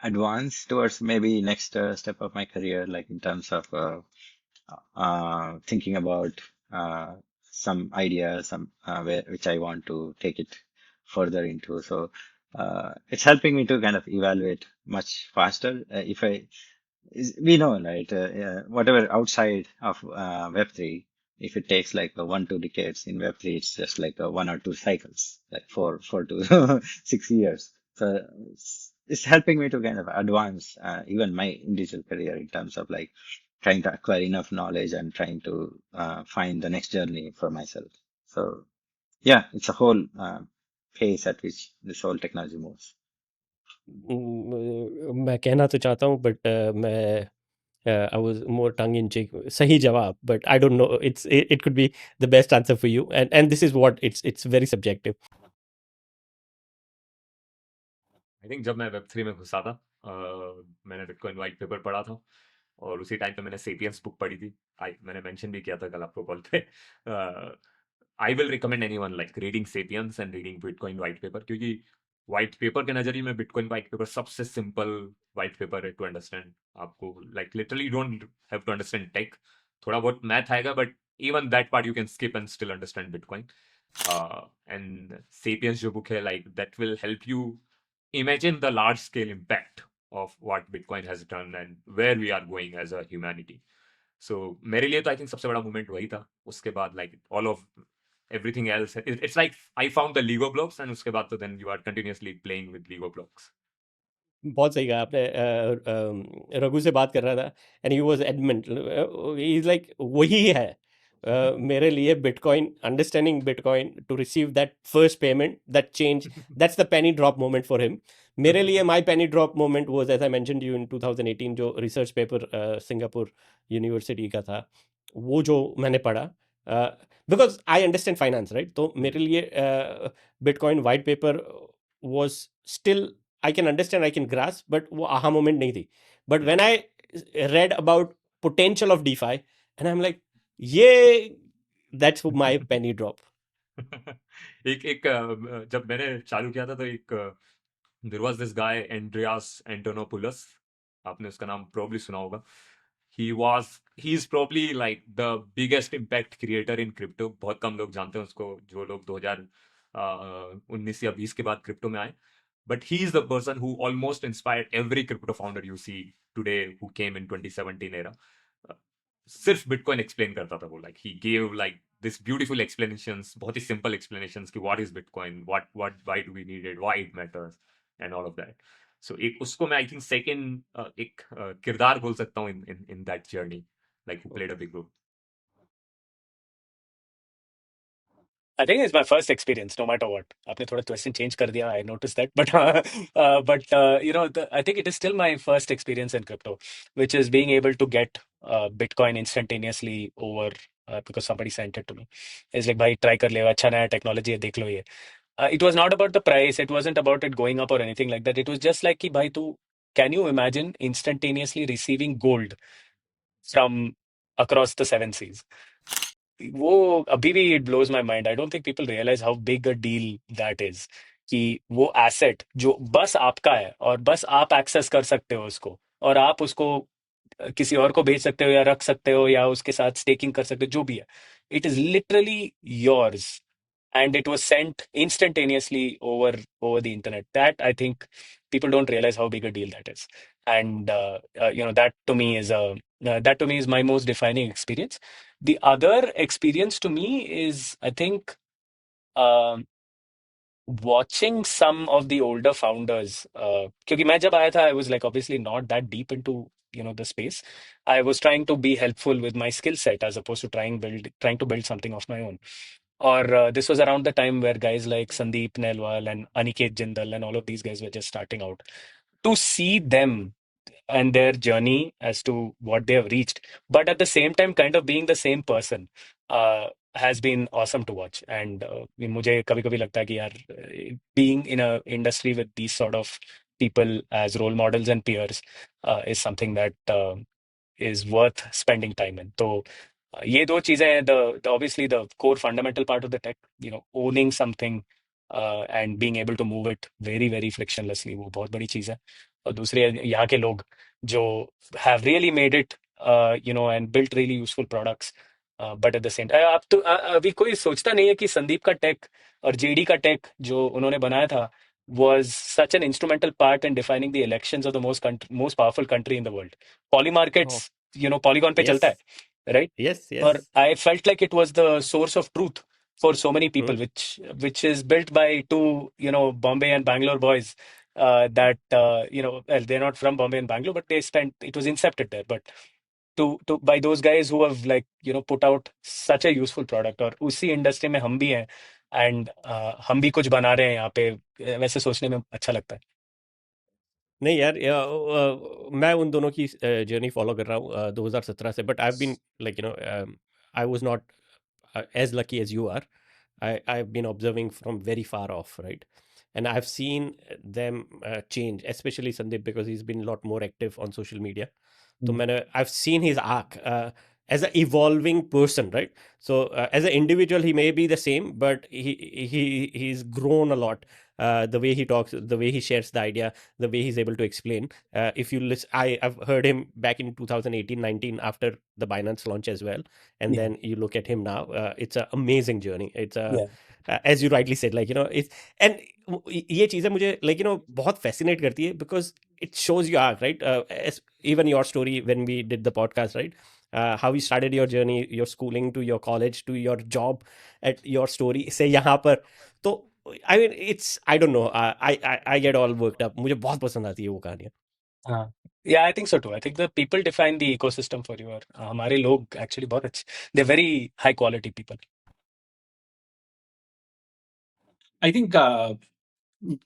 advance towards maybe next step of my career, like in terms of thinking about some ideas, which I want to take it further into. So it's helping me to kind of evaluate much faster. If I we know, right? Whatever outside of Web3, if it takes like 1-2 decades, in Web3, it's just like 1 or 2 cycles, like 4 to 6 years. So it's helping me to kind of advance even my individual career in terms of like trying to acquire enough knowledge and trying to find the next journey for myself. So yeah, it's a whole pace at which this whole technology moves. मैं कहना तो चाहता हूँ बट मैं I was more tongue in cheek. सही जवाब, but I don't know. It could be the best answer for you, and this is what it's very subjective. I think जब मैं वेब 3 में घुसा था, मैंने बिटकॉइन वाइट पेपर पढ़ा था, और उसी टाइम पे मैंने सेपियंस बुक पढ़ी थी। मैंने मेंशन भी किया था कल आपको कॉल पे। I will recommend anyone like reading Sapiens and reading Bitcoin white paper, क्योंकि वाइट पेपर के नजरिए में बिटकॉइन वाइट पेपर सबसे सिंपल वाइट पेपर है टू अंडरस्टैंड। आपको like literally don't have to understand tech, थोड़ा बहुत मैथ आएगा, but even that part you can skip and still understand Bitcoin. And Sapiens जो बुक है, like that will help you imagine the large scale impact of what Bitcoin has done and where we are going as a humanity. So मेरे लिए तो I think सबसे बड़ा मूवमेंट वही था। उसके बाद like all of everything else, it's like I found the Lego blocks, and उसके बाद तो then you are continuously playing with Lego blocks. बहुत सही कहा आपने। रघु से बात कर रहा था and he was adamant, he is like वही है मेरे लिए bitcoin, understanding bitcoin to receive that first payment, that change, that's the penny drop moment for him. मेरे लिए my penny drop moment was, as I mentioned you, in 2018 जो रिसर्च पेपर सिंगापुर यूनिवर्सिटी का था, वो जो मैंने पढ़ा, because I understand finance, right? तो मेरे लिए bitcoin white paper was still, I can understand, I can grasp, but वो aha moment नहीं थी. But when I read about potential of DeFi, and I'm like, yeah, that's my penny drop. एक जब मैंने चालू किया था तो एक there was this guy Andreas Antonopoulos, आपने उसका नाम प्रोबब्ली सुना होगा। He is probably like the biggest impact creator in crypto. बहुत कम लोग जानते हैं उसको, जो लोग 2019 या 20 के बाद क्रिप्टो में आए, but he is the person who almost inspired every crypto founder you see today who came in 2017 era. Uh, सिर्फ बिटकॉइन एक्सप्लेन करता था वो, like he gave like this beautiful explanations, बहुत ही सिंपल एक्सप्लेनेशंस कि what is bitcoin, what why do we need it, why it matters and all of that. So एक उसको मैं आई थिंक सेकंड एक किरदार बोल सकता हूँ in that journey, like who played a big role. I think it's my first experience, no matter what. आपने थोड़ा क्वेश्चन चेंज कर दिया, I noticed that, but you know, I think it is still my first experience in crypto, which is being able to get Bitcoin instantaneously over because somebody sent it to me. It's like, भाई try कर ले, अच्छा नया technology है, देख लो ये. It was not about the price. It wasn't about it going up or anything like that. It was just like कि भाई तू, can you imagine instantaneously receiving gold from across the seven seas? वो अभी भी it blows my mind. I don't think people realize how big a deal that is, कि वो एसेट जो बस आपका है और बस आप एक्सेस कर सकते हो उसको, और आप उसको किसी और को भेज सकते हो या रख सकते हो या उसके साथ स्टेकिंग कर सकते हो, जो भी है, it is literally yours and it was sent instantaneously over the internet. That, I think, people don't realize how big a deal that is. And you know, that to me is a that to me is my most defining experience. The other experience to me is, I think, um, watching some of the older founders. क्योंकि मैं जब आया था, I was like obviously not that deep into the space. I was trying to be helpful with my skill set as opposed to trying to build something of my own. Or this was around the time where guys like Sandeep Nelwal and Aniket Jindal and all of these guys were just starting out. To see them and their journey as to what they have reached, but at the same time kind of being the same person, has been awesome to watch. And मुझे कभी कभी लगता है कि यार, being in a industry with these sort of people as role models and peers is something that is worth spending time in. तो ये दो चीजें हैं, the obviously the core fundamental part of the tech, owning something and being able to move it very very frictionlessly, वो बहुत बड़ी चीज है. और दूसरे यहाँ के लोग जो have really made it, and built really useful products, but at the same time, अब तो अभी कोई सोचता नहीं है कि संदीप का टेक और जेडी का टेक जो उन्होंने बनाया था was such an instrumental part in defining the elections of the most powerful country in the world. Poly Oh, markets, Polygon पे चलता yes, है, right? yes, Or yes. I felt like it was the source of truth for so many people, Hmm. which is built by two, Bombay and Bangalore boys. That well, they're not from Bombay and Bangalore, but it was incepted there. But to by those guys who have like put out such a useful product, और उसी इंडस्ट्री में हम भी हैं, एंड हम भी कुछ बना रहे हैं यहाँ पे, वैसे सोचने में अच्छा लगता है. नहीं यार, मैं उन दोनों की जर्नी फॉलो कर रहा हूँ 2017 से, but I been like I was not as lucky as you are. I've been observing from very far off, right? And I've seen them change, especially Sandeep, because he's been a lot more active on social media. So I've seen his arc as an evolving person, right? So as an individual, he may be the same, but he's grown a lot. The way he talks, the way he shares the idea, the way he's able to explain. If you listen, I've heard him back in 2018-19 after the Binance launch as well, and Yeah. then you look at him now. It's an amazing journey. It's a Yeah. as you rightly said, like it's and ये चीज़ें मुझे like बहुत fascinate करती है, because it shows you arc, right? Even your story when we did the podcast, right? How you started your journey, your schooling to your college to your job, at your story से यहाँ पर. तो I mean, I don't know. I get all worked up. मुझे बहुत पसंद आती है वो कहानियाँ. हाँ. Yeah, I think so too. I think the people define the ecosystem for you. और हमारे लोग actually बहुत अच्छे, they're very high quality people. I think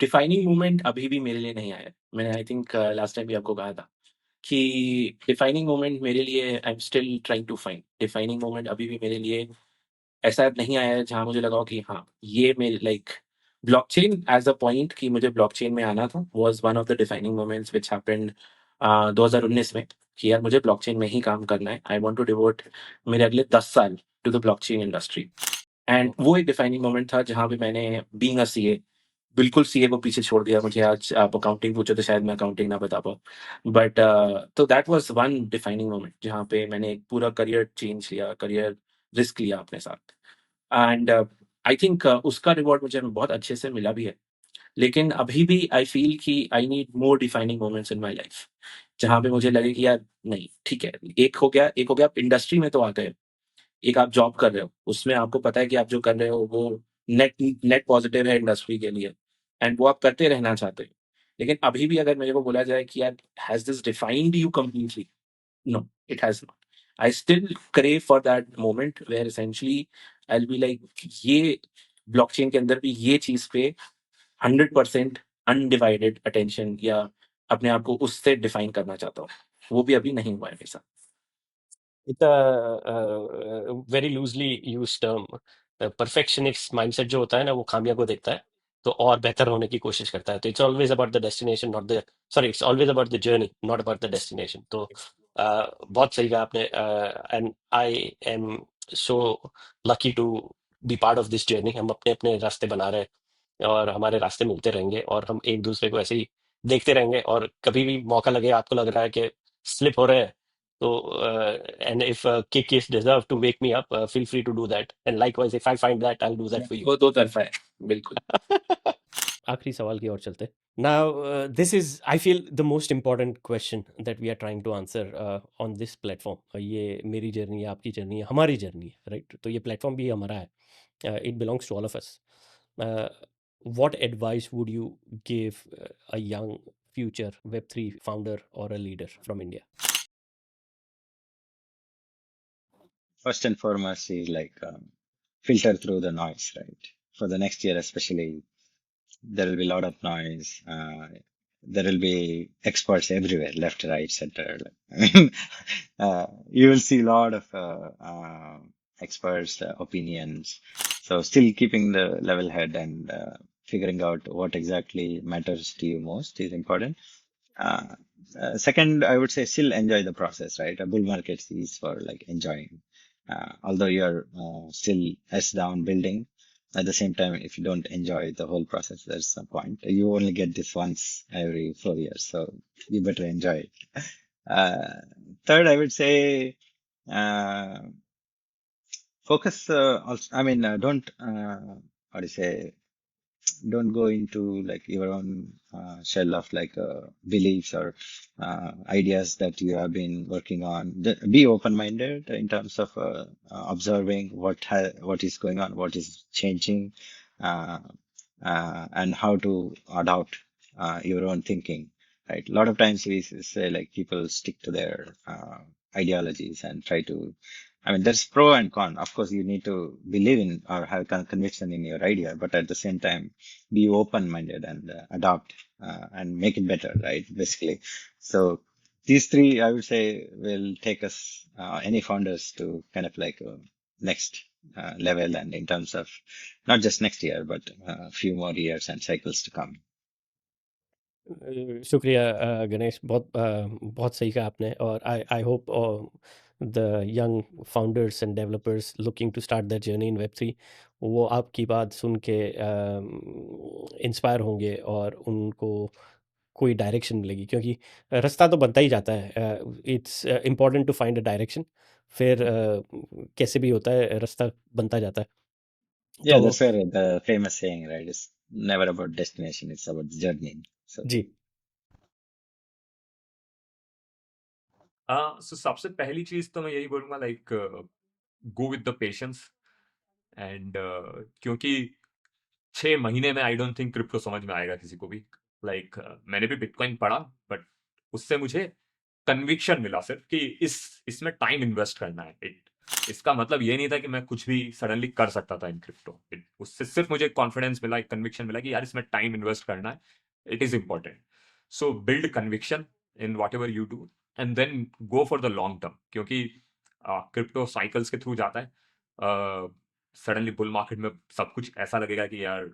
defining moment अभी भी मेरे लिए नहीं आया. मैंने आई थिंक लास्ट टाइम भी आपको कहा था कि डिफाइनिंग मोमेंट मेरे लिए I am still trying to find defining moment. अभी भी मेरे लिए ऐसा नहीं आया है जहाँ मुझे लगा हो कि हाँ ये मेरे like blockchain as a point कि मुझे ब्लॉकचेन में आना था was one of the defining moments which happened 2019 में कि यार मुझे ब्लॉकचेन में ही काम करना है. आई वांट टू डिवोट मेरे अगले 10 साल to the blockchain industry. And वो एक डिफाइनिंग मोमेंट था जहाँ पे मैंने बीइंग अ सीए बिल्कुल सीए को पीछे छोड़ दिया. मुझे आज आप अकाउंटिंग पूछो तो शायद मैं अकाउंटिंग ना बता पाऊँ, बट तो that was one defining moment जहाँ पे मैंने एक पूरा करियर चेंज लिया, करियर रिस्क लिया अपने साथ. एंड आई थिंक उसका रिवॉर्ड मुझे बहुत अच्छे से मिला भी है. लेकिन अभी भी आई फील कि I need more defining moments in my life जहाँ पे मुझे लगे कि यार नहीं ठीक है, एक हो गया आप इंडस्ट्री में तो आ गए, एक आप जॉब कर रहे हो, उसमें आपको पता है कि आप जो कर रहे हो वो नेट नेट पॉजिटिव है इंडस्ट्री के लिए, एंड वो आप करते रहना चाहते हो. लेकिन अभी भी अगर मेरे को बोला जाए कि यार has this defined you completely, no it has not. I still crave for that moment where essentially I will be like ये ब्लॉकचेन के अंदर भी ये चीज पे 100% अनडिवाइडेड अटेंशन या अपने आप को उससे डिफाइन करना चाहता हूँ. वो भी अभी नहीं हुआ है मेरे साथ. It's a very loosely used term. Perfectionist mindset जो होता है ना, वो खामियों को देखता है तो और बेहतर होने की कोशिश करता है. तो it's always about the destination, not the sorry, it's always about the journey, not about the destination. तो बहुत सही कहा आपने. And I am so lucky to be part of this journey. हम अपने अपने रास्ते बना रहे हैं और हमारे रास्ते मिलते रहेंगे और हम एक दूसरे को ऐसे ही देखते रहेंगे. और कभी भी मौका लगे, आपको लग रहा है कि स्लिप हो रहे हैं, so, and if kick is deserved to wake me up, feel free to do that. And likewise, if I find that, I'll do that for you. वो दो तरफा है बिल्कुल. आखिरी सवाल की ओर चलते। Now, this is, I feel, the most important question that we are trying to answer on this platform. ये मेरी जर्नी है, आपकी जर्नी है, हमारी जर्नी है, राइट? तो ये प्लेटफॉर्म भी हमारा है. It belongs to all of us. What advice would you give a young future Web3 founder or a leader from India? First and foremost is like filter through the noise, right? For the next year, especially, there will be a lot of noise. There will be experts everywhere, left, right, center. I mean, you will see a lot of experts' opinions. So still keeping the level head and figuring out what exactly matters to you most is important. Second, I would say still enjoy the process, right? A bull market is for like enjoying. Although you're still S down building, at the same time, if you don't enjoy the whole process, there's no point. You only get this once every 4 years, so you better enjoy it. Third, I would say focus. Also, I mean, don't how do you say? Don't go into like your own shell of like beliefs or ideas that you have been working on. Be open-minded in terms of observing what is going on, what is changing, uh, and how to adopt your own thinking. Right. A lot of times we say like people stick to their ideologies and try to. I mean, there's pro and con. Of course, you need to believe in or have conviction in your idea, but at the same time, be open-minded and adopt and make it better, right? Basically. So these three, I would say, will take us, any founders to kind of like next level and in terms of not just next year, but a few more years and cycles to come. शुक्रिया गणेश, बहुत सही कहा आपने. और I hope the young founders and developers looking to start that journey in वेब3 वो आपकी बात सुन के इंस्पायर होंगे और उनको कोई डायरेक्शन मिलेगी, क्योंकि रास्ता तो बनता ही जाता है. It's important to find a direction. फिर कैसे भी होता है, रास्ता बनता जाता है. Yeah, तो that's where the famous saying, right? It's never about destination, it's about the journey. So जी, सो सबसे पहली चीज तो मैं यही बोलूंगा, like go with the patience and क्योंकि 6 महीने में आई डोंट थिंक क्रिप्टो समझ में आएगा किसी को भी. लाइक मैंने भी बिटकॉइन पढ़ा, बट उससे मुझे कन्विक्शन मिला सिर्फ कि इसमें टाइम इन्वेस्ट करना है. इसका मतलब ये नहीं था कि मैं कुछ भी सडनली कर सकता था इन क्रिप्टो. उससे सिर्फ मुझे कॉन्फिडेंस मिला, एक कन्विक्शन मिला कि यार इसमें टाइम इन्वेस्ट करना है. It is important. So build conviction in whatever you do and then go for the long term, क्योंकि क्रिप्टो साइकिल्स के थ्रू जाता है. सडनली बुल मार्केट में सब कुछ ऐसा लगेगा कि यार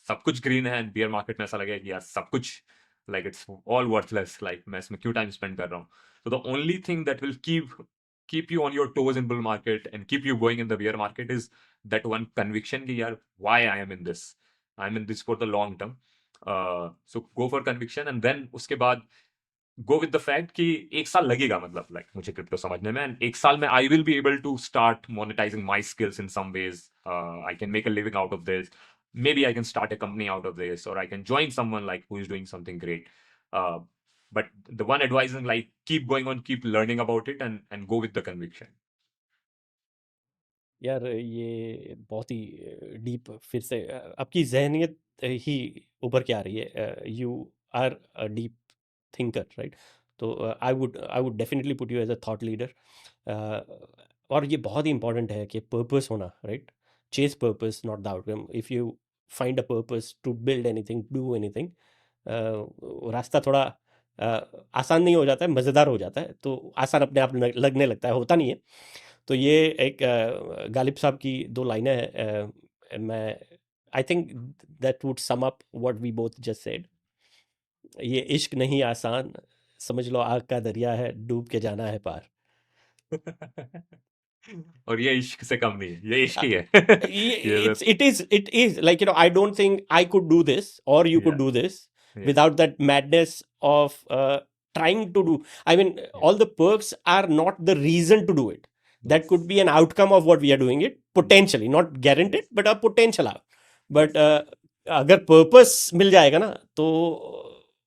सब कुछ ग्रीन है, एंड बियर मार्केट में ऐसा लगेगा कि यार सब कुछ like it's all worthless, like मैं इसमें क्यों टाइम स्पेंड कर रहा हूँ. So the only thing that will keep you on your toes in bull market and keep you going in the bear market is that one conviction कि यार why I am in this. I'm in this for the long term. So go for conviction and then उसके बाद go with the fact कि 1 साल लगेगा, मतलब like मुझे क्रिप्टो समझने में, and 1 साल में I will be able to start monetizing my skills in some ways. I can make a living out of this. Maybe I can start a company out of this, or I can join someone like who is doing something great. But the one advice is like keep going on, keep learning about it, and go with the conviction. यार ये बहुत ही डीप, फिर से आपकी जहनियत ही उभर के आ रही है. You are a deep thinker, right? तो I would definitely put you as a thought leader. और ये बहुत ही इंपॉर्टेंट है कि पर्पस होना, right? Chase purpose, not the outcome. If you find a purpose to build anything, do anything, रास्ता थोड़ा आसान नहीं हो जाता है, मज़ेदार हो जाता है. तो आसान अपने आप लगने लगता है, होता नहीं है. तो ये एक गालिब साहब की 2 लाइनें हैं. मैं I think that would sum up what we both just said. ये इश्क नहीं आसान, समझ लो आग का दरिया है, डूब के जाना है पार. और ये इश्क से कम नहीं है, ये इश्क ही है. ये it is like, you know, I don't think I could do this or you could Yeah. do this Yeah. without that madness of trying to do. I mean, all the perks are not the reason to do it. That could be an outcome of what we are doing it, potentially, not guaranteed, but a potential out. But अगर पर्पस मिल जाएगा ना तो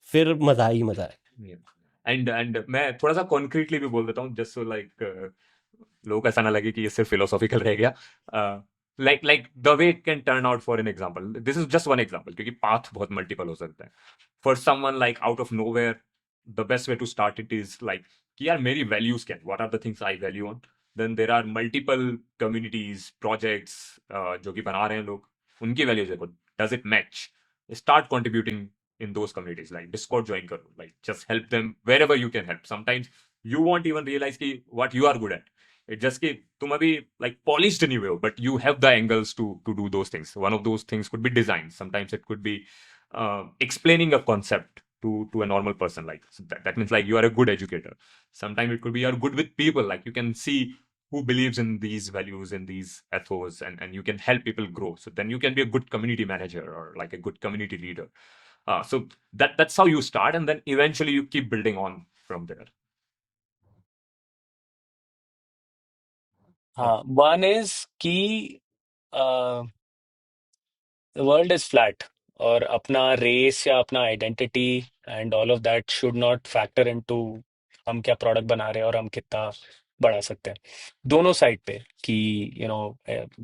फिर मजा ही मजा है। एंड मैं थोड़ा सा कॉन्क्रीटली भी बोल देता हूँ, जस्ट सो लाइक लोगों को ऐसा ना लगे कि ये सिर्फ फिलोसॉफिकल रह गया। Like the way it can turn out for an example, this is just one example, क्योंकि पाथ बहुत मल्टीपल हो सकता है। For someone like out of nowhere, the best way to start it is like कि यार मेरी वैल्यूज क्या, what are the things I value on. Then there are multiple communities projects जो कि बना रहे हैं लोग, उनकी वैल्यूज देखो, does it match, start contributing in those communities, like Discord join karo, like just help them wherever you can help. Sometimes you won't even realize ki what you are good at, it just ki tum abhi like polished नहीं हुए हो, but you have the angles to do those things. One of those things could be design, sometimes it could be explaining a concept to a normal person, like so that means like you are a good educator. Sometimes it could be you're good with people, like you can see who believes in these values, in these ethos, and you can help people grow, so then you can be a good community manager or like a good community leader. So that's how you start, and then eventually you keep building on from there. हाँ, वन इज कि द वर्ल्ड इज फ्लैट, और अपना रेस या अपना identity and all of that should not factor into हम क्या प्रोडक्ट बना रहे हैं और हम कितना बढ़ा सकते हैं दोनों साइड पे। कि you know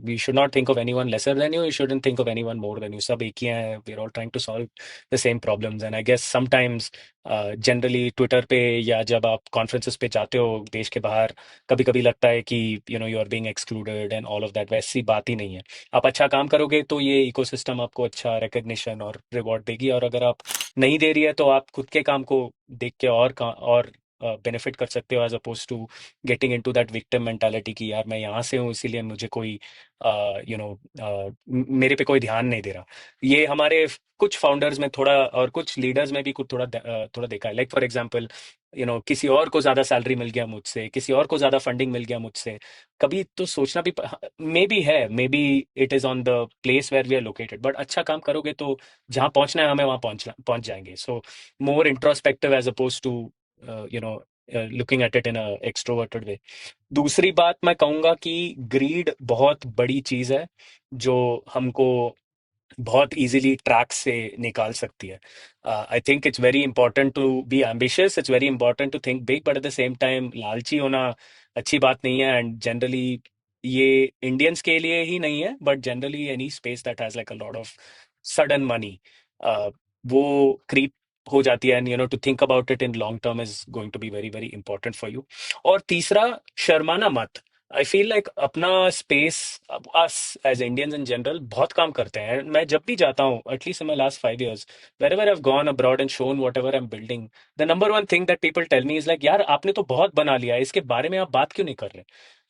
we should not think of anyone lesser than you shouldn't think of anyone more than you, सब एक ही हैं, we are all trying to solve the same problems. And I guess sometimes generally Twitter पे या जब आप कॉन्फ्रेंसेस पे जाते हो देश के बाहर, कभी कभी लगता है कि you are being excluded and all of that. वैसी बात ही नहीं है। आप अच्छा काम करोगे तो ये इकोसिस्टम आपको अच्छा रिकग्निशन और रिवॉर्ड देगी, और अगर आप नहीं दे रही है तो आप खुद के काम को देख के और बेनिफिट कर सकते हो, as oppose to getting into that victim mentality कि यार मैं यहाँ से हूँ इसीलिए मुझे कोई मेरे पे कोई ध्यान नहीं दे रहा। ये हमारे कुछ फाउंडर्स में थोड़ा और कुछ लीडर्स में भी कुछ थोड़ा देखा है। लाइक फॉर एग्जांपल किसी और को ज्यादा सैलरी मिल गया मुझसे, किसी और को ज्यादा फंडिंग मिल गया मुझसे। कभी तो सोचना भी maybe it is on the place where we are located, but अच्छा काम करोगे तो जहाँ पहुंचना है हमें वहां पहुंच जाएंगे। So more introspective as oppose to looking at it in extroverted way. दूसरी बात मैं कहूंगा कि ग्रीड बहुत बड़ी चीज है जो हमको बहुत इजीली ट्रैक से निकाल सकती है। I think it's very important to be ambitious, it's very important to think big, but at the same time लालची होना अच्छी बात नहीं है। एंड जनरली ये इंडियंस के लिए ही नहीं है, but generally any space that has like a lot of sudden money वो क्रीप हो जाती है। And to think about it in long term is going to be very very important for you. और तीसरा, शर्माना मत। आई फील लाइक अपना space, us as Indians in general बहुत काम करते हैं। मैं जब भी जाता हूँ, at least in my last 5 years, wherever I've gone abroad and shown whatever I'm building, the number one thing that people tell me is like, यार आपने तो बहुत बना लिया है, इसके बारे में आप बात क्यों नहीं कर रहे?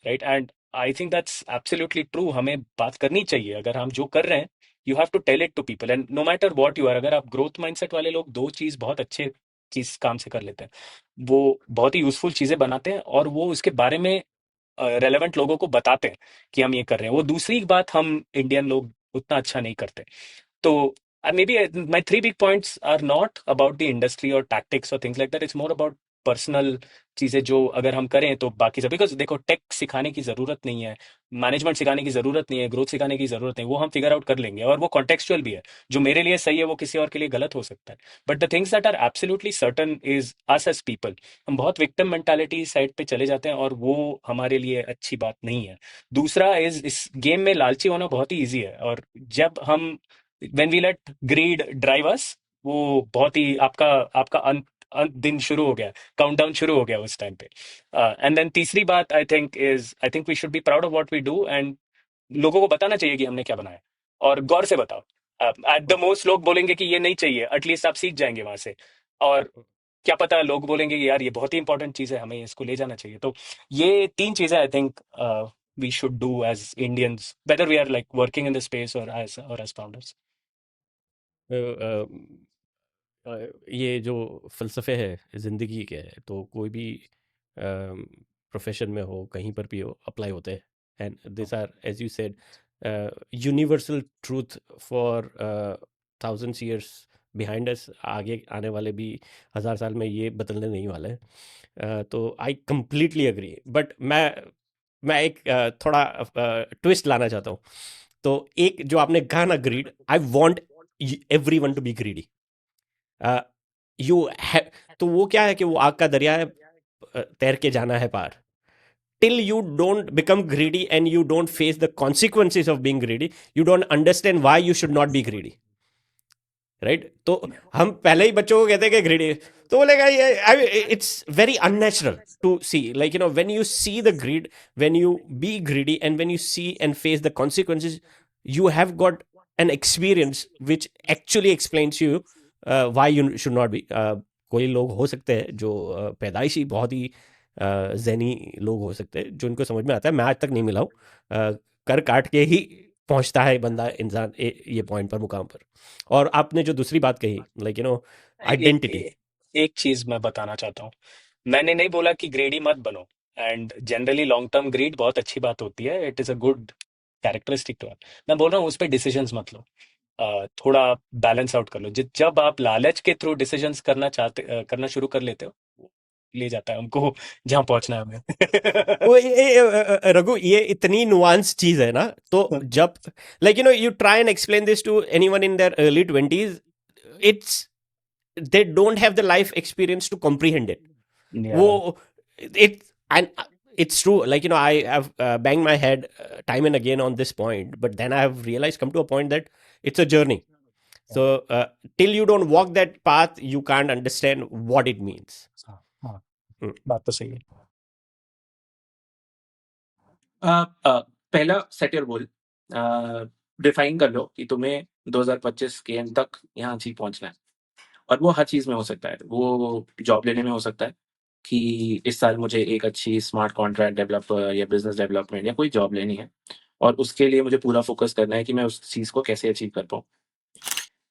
Right? And I think that's absolutely true. हमें बात करनी चाहिए। अगर हम जो कर रहे हैं, you have to tell it to people, and no matter what you are. अगर आप ग्रोथ माइंडसेट वाले लोग दो चीज बहुत अच्छे चीज काम से कर लेते हैं, वो बहुत ही यूजफुल चीजें बनाते हैं और वो उसके बारे में रेलेवेंट लोगों को बताते हैं कि हम ये कर रहे हैं। वो दूसरी बात हम इंडियन लोग उतना अच्छा नहीं करते। तो maybe my three big points are not about the industry or tactics or things like that. It's more about personal चीजें जो अगर हम करें तो बाकी सब, बिकॉज देखो टेक सिखाने की जरूरत नहीं है, मैनेजमेंट सिखाने की जरूरत नहीं है, ग्रोथ सिखाने की जरूरत नहीं, वो हम फिगर आउट कर लेंगे। और वो कॉन्टेक्चुअल भी है, जो मेरे लिए सही है वो किसी और के लिए गलत हो सकता है। But the things that are absolutely certain is us as people. हम बहुत विक्टिम मेंटालिटी साइड पे चले जाते हैं और वो हमारे लिए अच्छी बात नहीं है। दूसरा इज, इस गेम में लालची होना बहुत ही ईजी है, और जब हम when we let greed drive us, वो बहुत ही आपका आपका दिन शुरू हो गया, काउंटडाउन शुरू हो गया उस टाइम पे। एंड देन तीसरी बात I think we should be proud of what we do, and लोगों को बताना चाहिए कि हमने क्या बनाया, और गौर से बताओ। एट द मोस्ट लोग बोलेंगे कि ये नहीं चाहिए, एटलीस्ट आप सीख जाएंगे वहां से। और क्या पता लोग बोलेंगे कि यार ये बहुत ही इंपॉर्टेंट चीज है, हमें इसको ले जाना चाहिए। तो ये तीन चीजें I think we should do as Indians, whether we are like working in the space or as founders. ये जो फ़लसफ़े है ज़िंदगी के, तो कोई भी प्रोफ़ेशन में हो, कहीं पर भी हो, अप्लाई होते हैं। And this are, as you said, universal truth for thousands years behind us. आगे आने वाले भी 1000 साल में ये बदलने नहीं वाले हैं। तो आई कंप्लीटली एग्री। बट मैं एक थोड़ा ट्विस्ट लाना चाहता हूँ। तो एक जो आपने कहा ना, greed, I want everyone to be greedy. You have, तो वो क्या है कि वो आग का दरिया है, तैर के जाना है पार. Till you don't become greedy and you don't face the consequences of being greedy, you don't understand why you should not be greedy. Right? तो हम पहले ही बच्चों को कहते हैं कि ग्रीडी, तो बोलेगा ये it's very unnatural to see, like when you see the greed, when you be greedy and when you see and face the consequences, you have got an experience which actually explains you why you should not be. कोई लोग हो सकते हैं जो पैदाइशी बहुत ही जैनी लोग हो सकते हैं, जो उनको समझ में आता है. मैं आज तक नहीं मिला हूँ. कर काट के ही पहुंचता है बंदा, इंसान ये पॉइंट पर, मुकाम पर. और आपने जो दूसरी बात कही, लाइक आइडेंटिटी. एक चीज मैं बताना चाहता हूँ. मैंने नहीं बोला कि ग्रेडी मत बनो, and generally long term greed बहुत अच्छी बात होती है, it is a good characteristic too. मैं बोल रहा हूँ उस पर डिसीजंस मत लो, थोड़ा बैलेंस आउट कर लो. जब आप लालच के थ्रू डिसीजंस करना शुरू कर लेते हो, वो ले जाता है हमको जहाँ पहुंचना है वो हमें. रघु, ये इतनी नुआंस चीज है ना. तो जब like you try and explain this to anyone in their early 20s, it's they don't have the life experience to comprehend it. Yeah. वो and it's true, like I have banged my head time and again on this point, but then I have realized, come to a point, that it's a journey. So till you don't walk that path, you can't understand what it means. हाँ, Hmm. बात तो सही है. पहला सेट योर गोल, डिफाइन कर लो कि तुम्हें 2025 के एंड तक यहाँ अचीव पहुंचना है. और वो हर चीज़ में हो सकता है. वो जॉब लेने में हो सकता है कि इस साल मुझे एक अच्छी स्मार्ट कॉन्ट्रैक्ट डेवलपर या बिजनेस डेवलपमेंट या कोई जॉब लेनी है, और उसके लिए मुझे पूरा फोकस करना है कि मैं उस चीज़ को कैसे अचीव कर पाऊँ.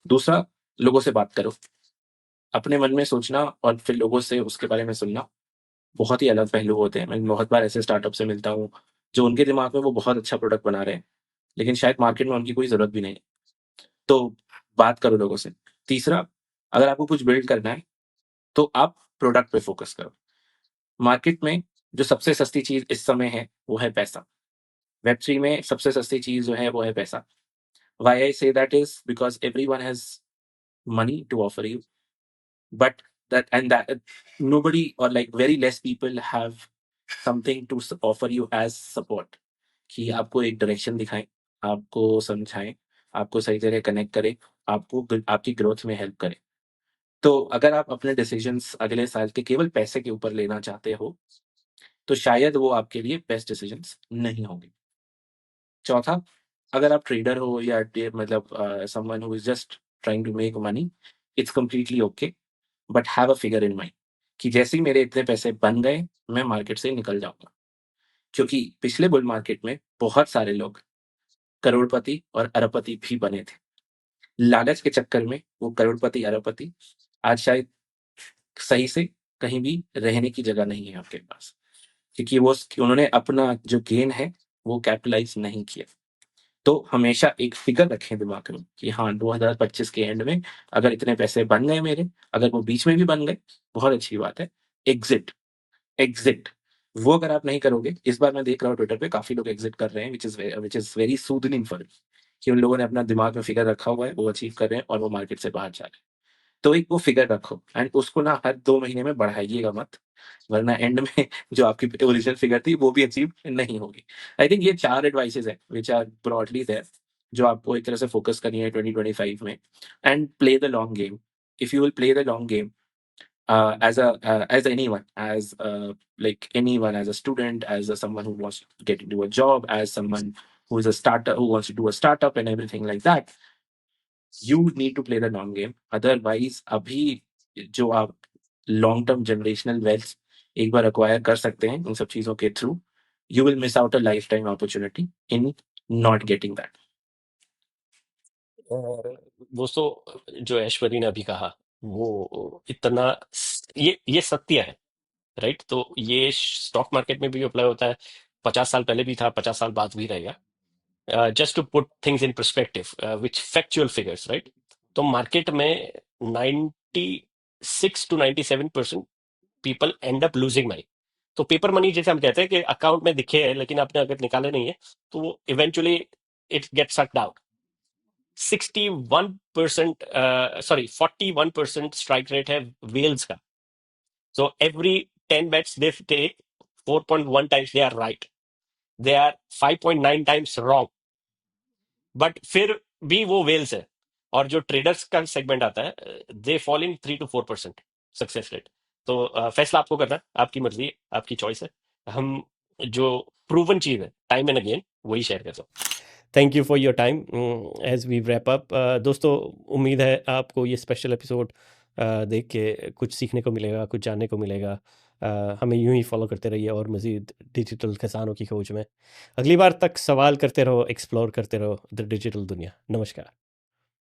दूसरा, लोगों से बात करो. अपने मन में सोचना और फिर लोगों से उसके बारे में सुनना बहुत ही अलग पहलू होते हैं. मैं बहुत बार ऐसे स्टार्टअप से मिलता हूँ जो उनके दिमाग में वो बहुत अच्छा प्रोडक्ट बना रहे हैं, लेकिन शायद मार्केट में उनकी कोई ज़रूरत भी नहीं है. तो बात करो लोगों से. तीसरा, अगर आपको कुछ बिल्ड करना है तो आप प्रोडक्ट पे फोकस करो. मार्केट में जो सबसे सस्ती चीज़ इस समय है वो है पैसा. वेब3 में सबसे सस्ती चीज़ जो है वो है पैसा. Why I say that is because everyone has money to offer you, but that nobody, or like very less people, have something to offer you as support, कि आपको एक डायरेक्शन दिखाएं, आपको समझाएं, आपको सही तरह कनेक्ट करें, आपको आपकी ग्रोथ में हेल्प करें. तो अगर आप अपने डिसीजंस अगले साल के केवल पैसे के ऊपर लेना चाहते हो तो शायद वो आपके लिए बेस्ट डिसीजंस नहीं होंगे. चौथा, अगर आप ट्रेडर हो या मतलब someone who is just trying to make money, it's completely okay, but have a figure in mind कि जैसे ही मेरे इतने पैसे बन गए मैं मार्केट से निकल जाऊंगा. क्योंकि पिछले बुल मार्केट में बहुत सारे लोग करोड़पति और अरबपति भी बने थे. लालच के चक्कर में वो करोड़पति अरबपति आज शायद सही से कहीं भी रहने की जगह नहीं है आपके पास, क्योंकि उन्होंने अपना जो गेन है वो कैपिटलाइज नहीं किया. तो हमेशा एक फिगर रखें दिमाग में कि हाँ, 2025 के एंड में अगर इतने पैसे बन गए मेरे, अगर वो बीच में भी बन गए बहुत अच्छी बात है. एग्जिट, एग्जिट वो अगर आप नहीं करोगे, इस बार मैं देख रहा हूँ ट्विटर पे काफी लोग एग्जिट कर रहे हैं, विच इज वेरी सूदनिंग फॉर, कि उन लोगों ने अपना दिमाग में फिगर रखा हुआ है, वो अचीव कर रहे हैं और वो मार्केट से बाहर जा रहे हैं. तो एक वो फिगर रखो एंड उसको ना हर 2 महीने में बढ़ाइएगा मत, वरना एंड में जो आपकी ओरिजिनल फिगर थी वो भी अचीव नहीं होगी. आई थिंक ये 4 एडवाइसेस है विच आर ब्रॉडली देयर, जो आपको एक तरह से फोकस करनी है 2025 में. And play the long game. If you will play the long game as anyone, like anyone, as a student, as someone who wants to get into a job, as someone who is a starter, who wants to do a startup and everything like that, you need to play the long game. Otherwise, अभी जो आप लॉन्ग टर्म जनरेशनल वेल्थ एक बार अक्वायर कर सकते हैं इन सब चीजों के through, you will miss out a life time opportunity in not getting that. दोस्तों, जो ऐश्वर्य ने अभी कहा वो इतना ये सत्य है, राइट? तो ये स्टॉक मार्केट में भी अप्लाई होता है. 50 साल पहले भी था, 50 साल बाद भी रहेगा. Just to put things in perspective which factual figures, right? तो मार्केट में 96 to 97% people end up losing money. तो पेपर मनी जैसे हम कहते हैं कि अकाउंट में दिखे है लेकिन आपने अगर निकाले नहीं है तो वो eventually it get sucked out. 61% 41% strike rate है वेल्स का. So every 10 bets they take 4.1 times they are right. They are 5.9 times wrong. But फिर भी वो वेल्स है. और जो ट्रेडर्स का सेगमेंट आता है they fall in 3 to 4% success rate. तो फैसला आपको करना है, आपकी मर्जी है, आपकी चॉइस है. हम जो प्रूवन चीज है टाइम एंड अगेन वही शेयर करता हूँ. Thank you for your time as we wrap up. दोस्तों, उम्मीद है आपको ये स्पेशल एपिसोड देख के कुछ सीखने को मिलेगा, कुछ जानने को मिलेगा. हमें यूं ही फॉलो करते रहिए और मज़ीद डिजिटल खजानों की खोज में. अगली बार तक सवाल करते रहो, एक्सप्लोर करते रहो द डिजिटल दुनिया. नमस्कार.